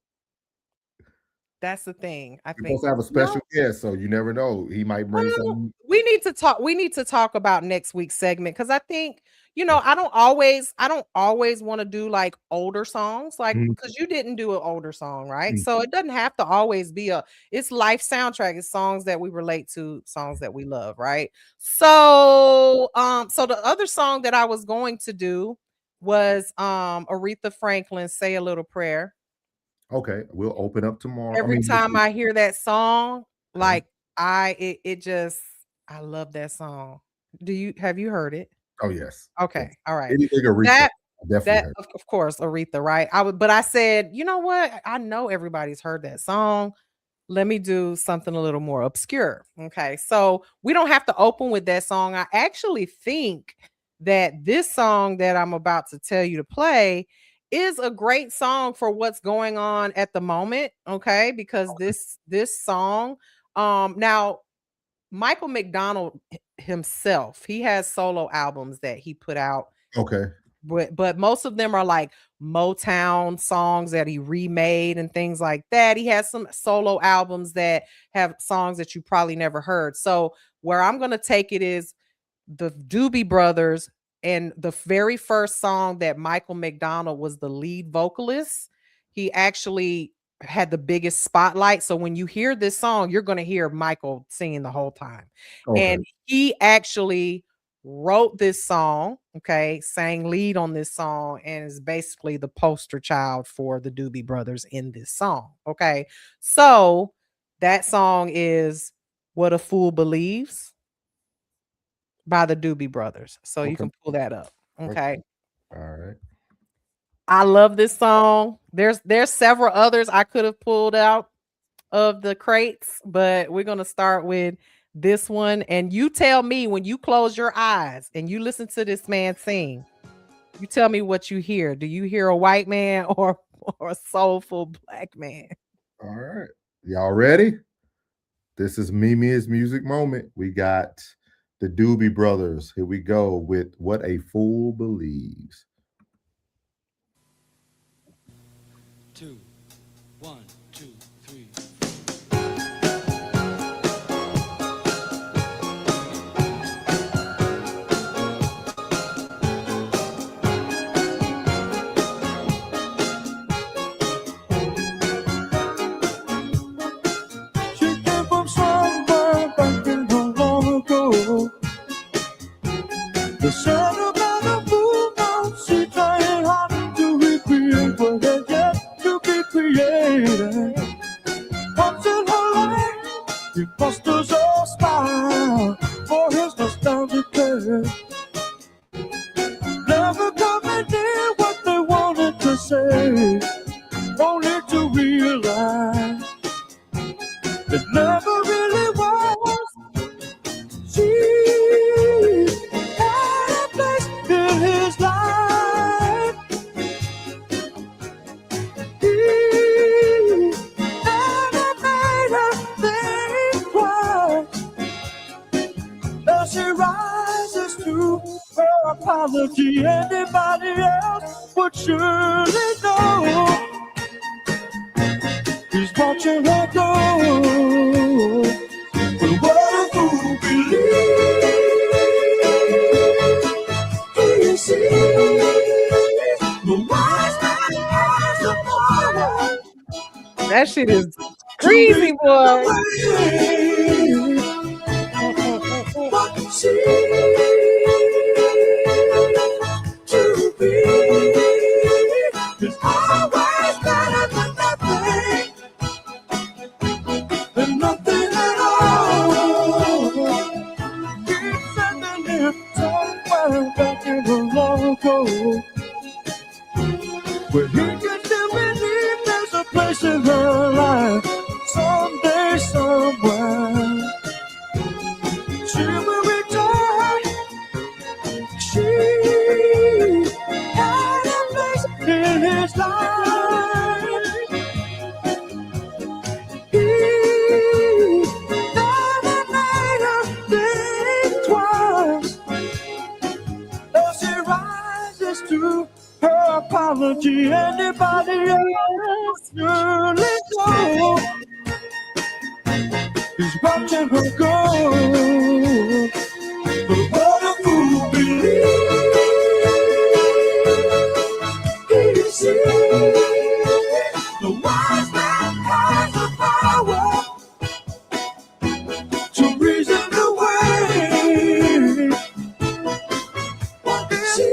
That's the thing. I You're think supposed to have a special guest, so you never know. He might bring something. we need to talk about next week's segment, because I think, you know, I don't always want to do like older songs, like because you didn't do an older song, right? So it doesn't have to always be it's life soundtrack. It's songs that we relate to, songs that we love, right? So so the other song that I was going to do was Aretha Franklin's Say a Little Prayer. Okay, we'll open up tomorrow. Every time I hear that song, like I love that song. Have you heard it? Oh yes. Okay. Yes. All right. Anything Aretha, definitely. Of course, Aretha, right? But I said, you know what? I know everybody's heard that song. Let me do something a little more obscure. Okay. So we don't have to open with that song. I actually think that this song that I'm about to tell you to play is a great song for what's going on at the moment. Okay. Because this song, now Michael McDonald himself, he has solo albums that he put out. Okay. But most of them are like Motown songs that he remade and things like that. He has some solo albums that have songs that you probably never heard. So where I'm going to take it is the Doobie Brothers, and the very first song that Michael McDonald was the lead vocalist, he actually had the biggest spotlight. So when you hear this song, you're going to hear Michael singing the whole time. Okay. And he actually wrote this song, okay, sang lead on this song, and is basically the poster child for the Doobie Brothers in this song. Okay. So that song is What a Fool Believes by the Doobie Brothers. So you Okay. can pull that up. Okay. All right. I love this song. There's several others I could have pulled out of the crates, but we're going to start with this one. And you tell me, when you close your eyes and you listen to this man sing, you tell me what you hear. Do you hear a white man or a soulful black man? All right. Y'all ready? This is Mimi's music moment. We got the Doobie Brothers. Here we go with What a Fool Believes. 2, 1, 2, 3. She came from somewhere back in the long ago. The sound about a fool now, she trying hard to recreate what had yet to be created. Once in her life, he fosters a smile for his nostalgic tale. Never coming near what they wanted to say, only to realize it never really was. She had a place in his life. He never made her think twice. As she rises to her apology, anybody else would surely know. He's watching her go. But what a fool believes. Do you see? The wise man has the power That shit is crazy, boy. what she to be is always better than nothing. And nothing at all. Keep sending him somewhere back in the long ago, where he can still believe there's a place in her life. Someday, somewhere, she will return. She had a place in his life. He never made her think twice. As she rises to her apology, anybody else surely know. He's watching her go. But what a fool believes. He sees the wise man has the power to reason away.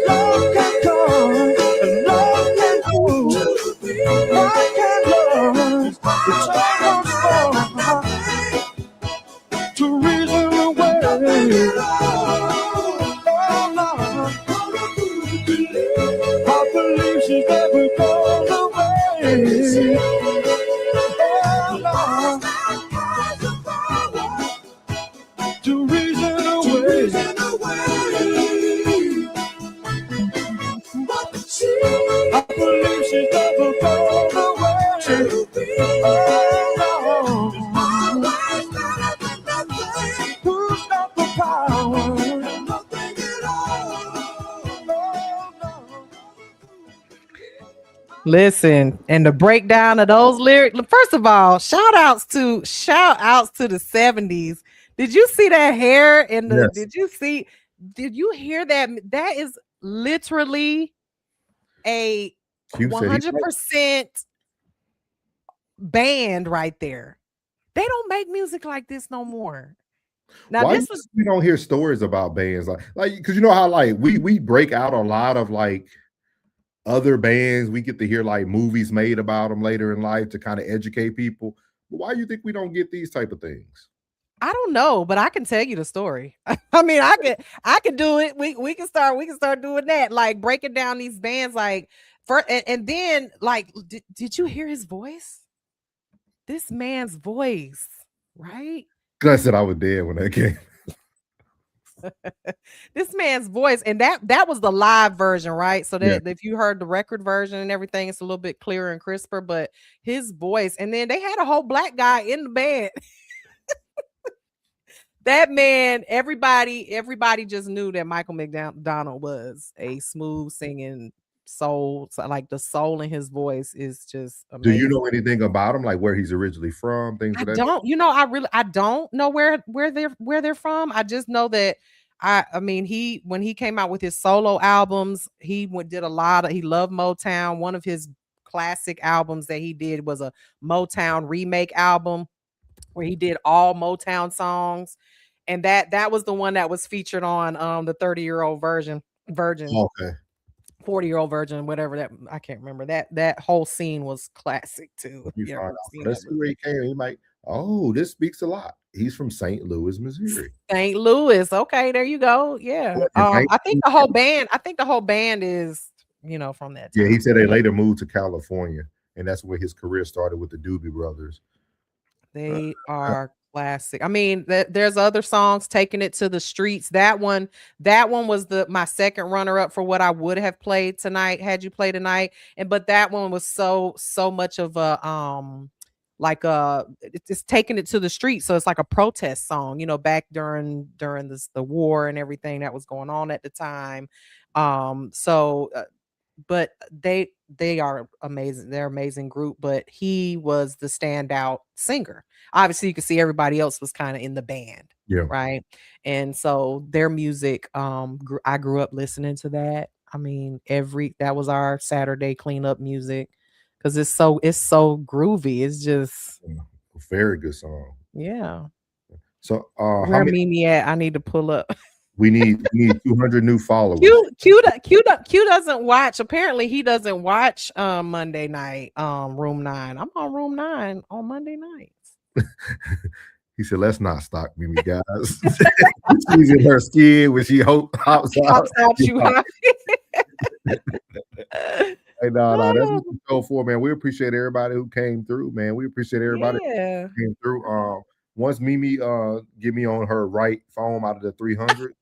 Love can come and love can go. I can learn the time to reason away. Oh, Lord, I believe she's never gone away. Oh, Lord, to reason away. I believe she's never gone away. Oh, Lord, who's got the power? Nothing at all. Oh, no. Listen, and the breakdown of those lyrics. First of all, shout outs to the 70s. Did you see that hair in the? Yes. Did you hear that? That is literally a Q said he liked 100% band right there. They don't make music like this no more. Now Why this was we don't hear stories about bands like because you know how like we break out a lot of like other bands. We get to hear like movies made about them later in life to kind of educate people. But why do you think we don't get these type of things? I don't know, but I can tell you the story. I mean, I can do it. We can start doing that, like breaking down these bands, like and then like, did you hear his voice? This man's voice, right? I said I was dead when that came. This man's voice, and that was the live version, right? So Yeah. that if you heard the record version and everything, it's a little bit clearer and crisper, but his voice, and then they had a whole black guy in the band. That man, everybody just knew that Michael McDonald was a smooth singing soul. So like the soul in his voice is just Do you amazing. know anything about him, like where he's originally from, things I of that? don't, I don't know where they're from. I just know that I mean when he came out with his solo albums, he did a lot of, he loved Motown. One of his classic albums that he did was a Motown remake album where he did all Motown songs, and that was the one that was featured on the 30-year-old virgin Okay. 40-year-old virgin, whatever that, I can't remember. That whole scene was classic too. You If you find ever out. seen Let's that see where he came. He might. Oh, this speaks a lot. He's from St. Louis, Missouri. St. Louis. Okay, there you go. Yeah. What, in I think 19 the whole band is, from that Yeah, time. he said they later moved to California, and that's where his career started with the Doobie Brothers. They are classic. I mean, there's other songs, Taking It to the Streets. That one was my second runner up for what I would have played tonight had you play tonight. But that one was so much of a like it's Taking It to the Streets, so it's like a protest song, back during the war and everything that was going on at the time. But they are amazing. They're an amazing group, but he was the standout singer. Obviously, you can see everybody else was kind of in the band, Yeah. right? And so their music, I grew up listening to that. I mean, that was our Saturday cleanup music because it's so groovy. It's just, Very good song. yeah. So how Where many Mimi at? I need to pull up. we need 200 new followers. Q doesn't watch. Apparently, he doesn't watch Monday night, Room 9. I'm on Room 9 on Monday nights. He said, let's not stalk Mimi, guys. She's in her skin when she hops out. Pops out you high. Hey, no, that's what we go for, man. We appreciate everybody who came through, man. We appreciate everybody Yeah. who came through. Once Mimi get me on her right phone out of the 300,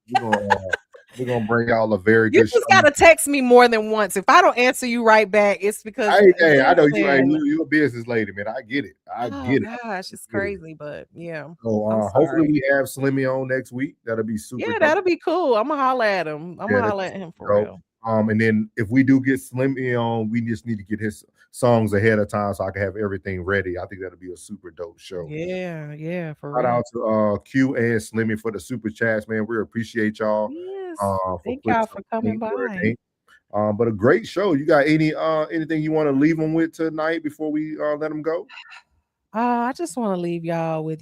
we're gonna bring y'all a very You good just show. gotta text me more than once. If I don't answer you right back, it's because Hey, I know you're a business lady, man. I get it. I get it. Gosh, it's crazy, but yeah. So I'm hopefully sorry. we have Slimmy on next week. That'll be super. Yeah, dope. that'll be cool. I'm gonna holler at him. I'm Yeah, gonna holler at him for dope. real. And then if we do get Slimmy on, we just need to get his songs ahead of time so I can have everything ready. I think that'll be a super dope show. Yeah, for Shout real. out to Q and Slimmy for the super chats, man. We appreciate y'all. Yes. For Thank putting y'all for coming something where it by. ain't. But a great show. You got anything you want to leave them with tonight before we let them go? I just want to leave y'all with,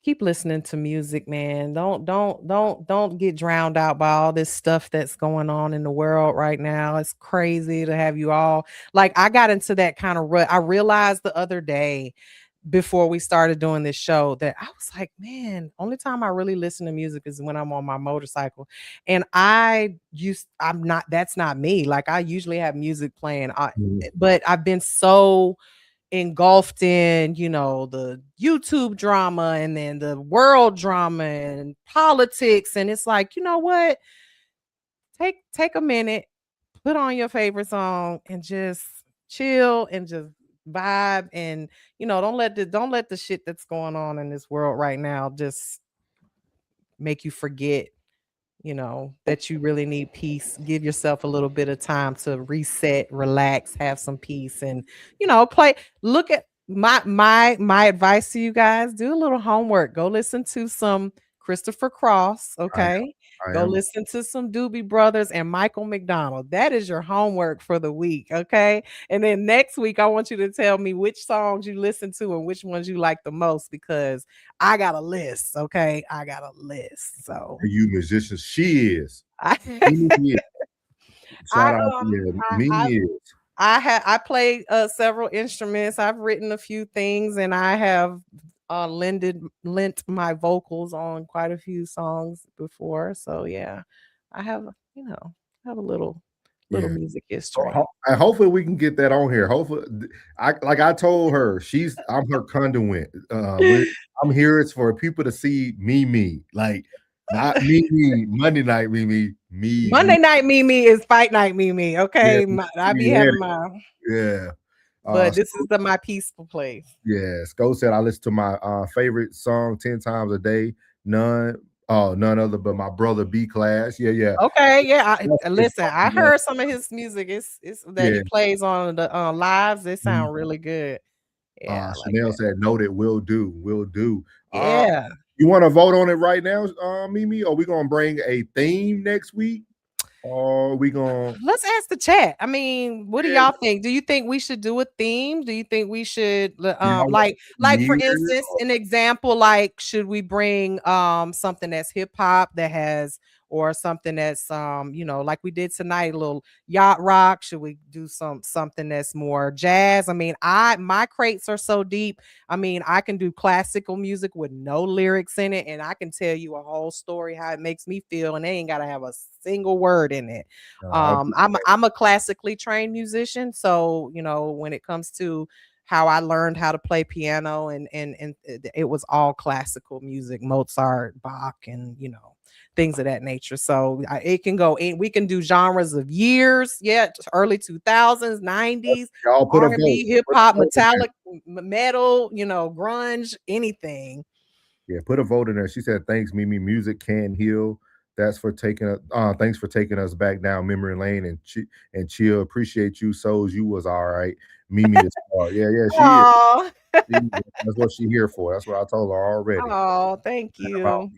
keep listening to music, man. Don't get drowned out by all this stuff that's going on in the world right now. It's crazy to have you all, like, I got into that kind of rut. I realized the other day before we started doing this show that I was like, man, only time I really listen to music is when I'm on my motorcycle. And that's not me. Like, I usually have music playing, but I've been so engulfed in, the YouTube drama and then the world drama and politics. And it's like, you know what? Take a minute, put on your favorite song and just chill and just vibe. And don't let the shit that's going on in this world right now just make you forget that you really need peace. Give yourself a little bit of time to reset, relax, have some peace, and my advice to you guys: do a little homework. Go listen to some Christopher Cross. Okay. I Go am. listen to some Doobie Brothers and Michael McDonald. That is your homework for the week. Okay. And then next week, I want you to tell me which songs you listen to and which ones you like the most, because I got a list. Okay. I got a list. So You musicians, she is. I, Mimi is. Shout I, out um, to I, Mimi is. I play several instruments. I've written a few things, and I have lent my vocals on quite a few songs before. So yeah, I have have a little Yeah. music history. And hopefully we can get that on here. Hopefully, I told her, I'm her conduit. I'm here. It's for people to see me, like not me. Monday night me. Monday night Mimi is fight night Mimi. Okay, I be having my But this is my peaceful place. yeah. Sco said I listen to my favorite song 10 times a day. None other but my brother B Class. Yeah. Okay, yeah. Listen, I heard some of his music. It's that he plays on the lives. They sound really good. Yeah. Chanel said noted, will do. Yeah. You want to vote on it right now, Mimi? Or we gonna bring a theme next week? Or we gonna Let's ask the chat. I mean, what do y'all think? Do you think we should do a theme? Do you think we should like for instance, an example, like should we bring something that's hip hop that has, or something that's like we did tonight, a little yacht rock? Should we do something that's more jazz? I mean, my crates are so deep. I mean, I can do classical music with no lyrics in it, and I can tell you a whole story how it makes me feel, and they ain't gotta have a single word in it. I'm a classically trained musician, so when it comes to how I learned how to play piano, and it was all classical music, Mozart, Bach, and things of that nature. So it can go in. We can do genres of years, early 2000s, 90s, R&B, hip hop, metallic, metal, grunge, anything. Yeah, put a vote in there. She said, "Thanks, Mimi. Music can heal. Thanks for taking us back down memory lane and chill. Appreciate you, souls. You was all right. Mimi is smart. Yeah, she is. That's what she here for. That's what I told her already. Oh, thank you.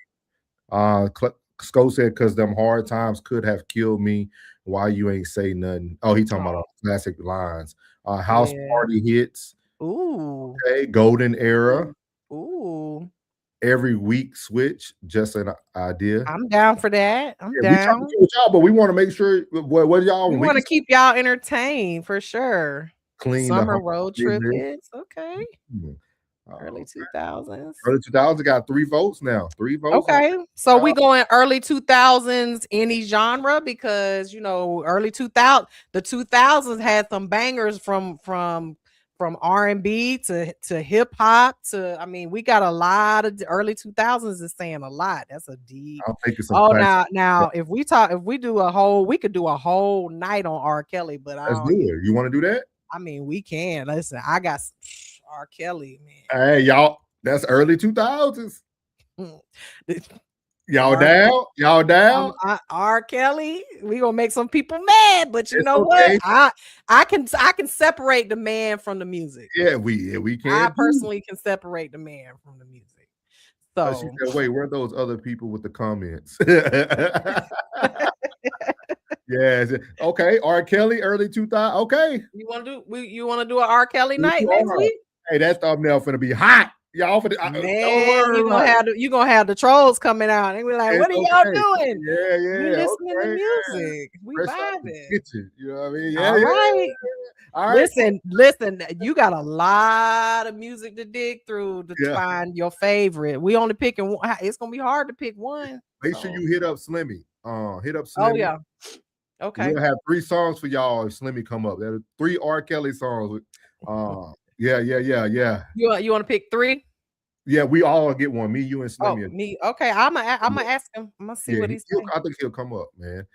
Sco said, "Cause them hard times could have killed me. Why you ain't say nothing?" Oh, he talking about classic lines. House party hits. Ooh. Okay, golden era. Ooh. Every week switch, just an idea. I'm down for that. I'm down. With y'all, but we want to make sure what y'all we want to keep y'all entertained for sure. Clean summer road trip hits. Okay. Early 2000s. Early 2000s got 3 votes now. 3 votes. Okay. So we going early 2000s, any genre, because early 2000, the 2000s had some bangers from R&B to hip hop to, I mean, we got a lot of early 2000s is saying a lot. That's a deep. I'm thinking now if we could do a whole night on R. Kelly, but let's do it. You want to do that? I mean, we can. Listen, I got R. Kelly, man. Hey, y'all, that's early 2000s. Y'all down? Y'all down? R. Kelly, we gonna make some people mad, but you know what? I can separate the man from the music. Yeah, we can. I personally can separate the man from the music. So she said, wait, where are those other people with the comments? Yes. Okay, R. Kelly, early 2000. Okay. You want to do an R. Kelly night next week? Hey, that thumbnail finna be hot. Y'all for you gonna have the trolls coming out and we're like, what are y'all doing? Yeah. We listening to music. We vibing. You know what I mean? Yeah. All right. Listen, you got a lot of music to dig through to find your favorite. We only picking one. It's gonna be hard to pick one. Make sure you hit up Slimmy. Hit up Slimmy. Oh yeah. Okay. We'll have 3 songs for y'all if Slimmy come up. There are 3 R. Kelly songs. Yeah. You want to pick 3? Yeah, we all get one. Me, you, and Slimmy. Me. Okay, I'm gonna ask him. I'm gonna see what he's saying. I think he'll come up, man.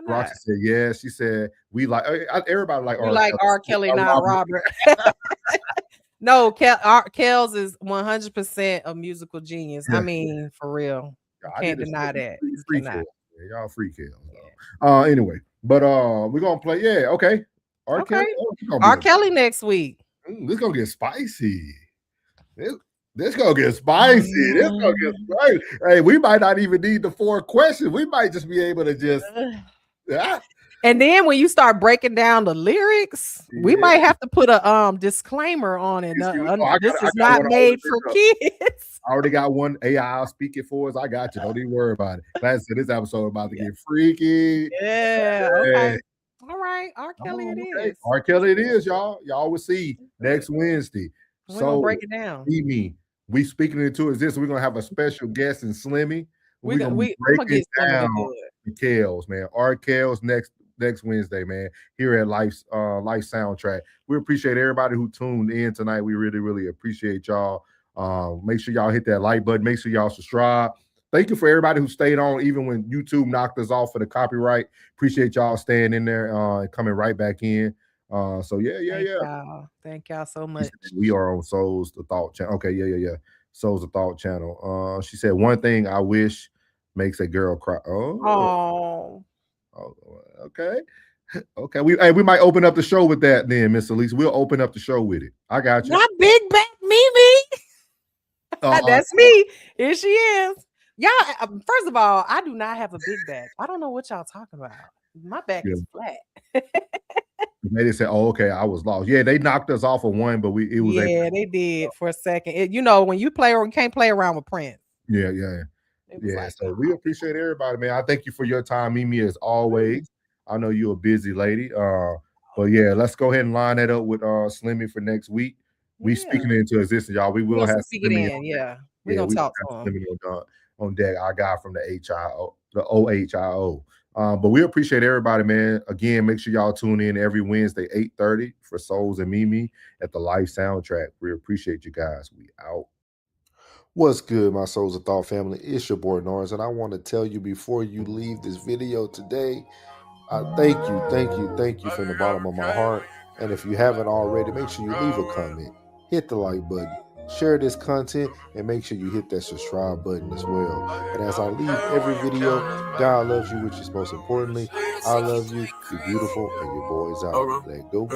Roxy said yes. She said we like everybody like. We like R. Kelly, not Robert. No, Kells is 100% a musical genius. I mean, for real. Can't deny that. Y'all free Kells. Anyway, but we're gonna play. Yeah, okay. R. Kelly next week. This gonna get spicy. This gonna get spicy. This gonna get spicy. Hey, we might not even need the 4 questions. We might just be able to just. And then when you start breaking down the lyrics, we might have to put a disclaimer on it. This is not made for kids. I already got one AI speaking for us. I got you. Don't even worry about it. Like I said, this episode about to get freaky. Yeah. Okay. All right. R. Kelly it is. R. Kelly it is, y'all. Y'all will see next Wednesday. We're gonna break it down. We speaking into existence. We're gonna have a special guest in Slimmy. We're gonna break down the Kells, man. R. Kells next Wednesday, man, here at Life Soundtrack. We appreciate everybody who tuned in tonight. We really, really appreciate y'all. Make sure y'all hit that like button. Make sure y'all subscribe. Thank you for everybody who stayed on, even when YouTube knocked us off for the copyright. Appreciate y'all staying in there and coming right back in. So yeah. Thank y'all so much. We are on Souls the Thought channel. Okay, yeah. Souls the Thought channel. She said one thing I wish makes a girl cry. Oh, okay. Okay. We might open up the show with that then, Miss Elise. We'll open up the show with it. I got you. Not Big Back Mimi. That's me. Here she is. Y'all, first of all, I do not have a big back. I don't know what y'all talking about. My back is flat. They said, "Oh, okay, I was lost." Yeah, they knocked us off of one, but they did for a second. When you can't play around with Prince. Yeah. So we appreciate everybody, man. I thank you for your time, Mimi, as always. I know you're a busy lady. But yeah, let's go ahead and line that up with Slimmy for next week. We speaking into existence, y'all. We will have Slimmy in. We're gonna talk to him. Slimmy on deck, our guy from the OHIO. But we appreciate everybody, man. Again, make sure y'all tune in every Wednesday, 8:30 for Souls and Mimi at the Life Soundtrack. We appreciate you guys. We out. What's good, my Souls of Thought family? It's your boy Norris, and I want to tell you before you leave this video today, thank you from the bottom of my heart. And if you haven't already, make sure you leave a comment, hit the like button, share this content, and make sure you hit that subscribe button as well. And as I leave every video, God loves you, which is most importantly. I love you. You're beautiful, and your boy's out. Let go.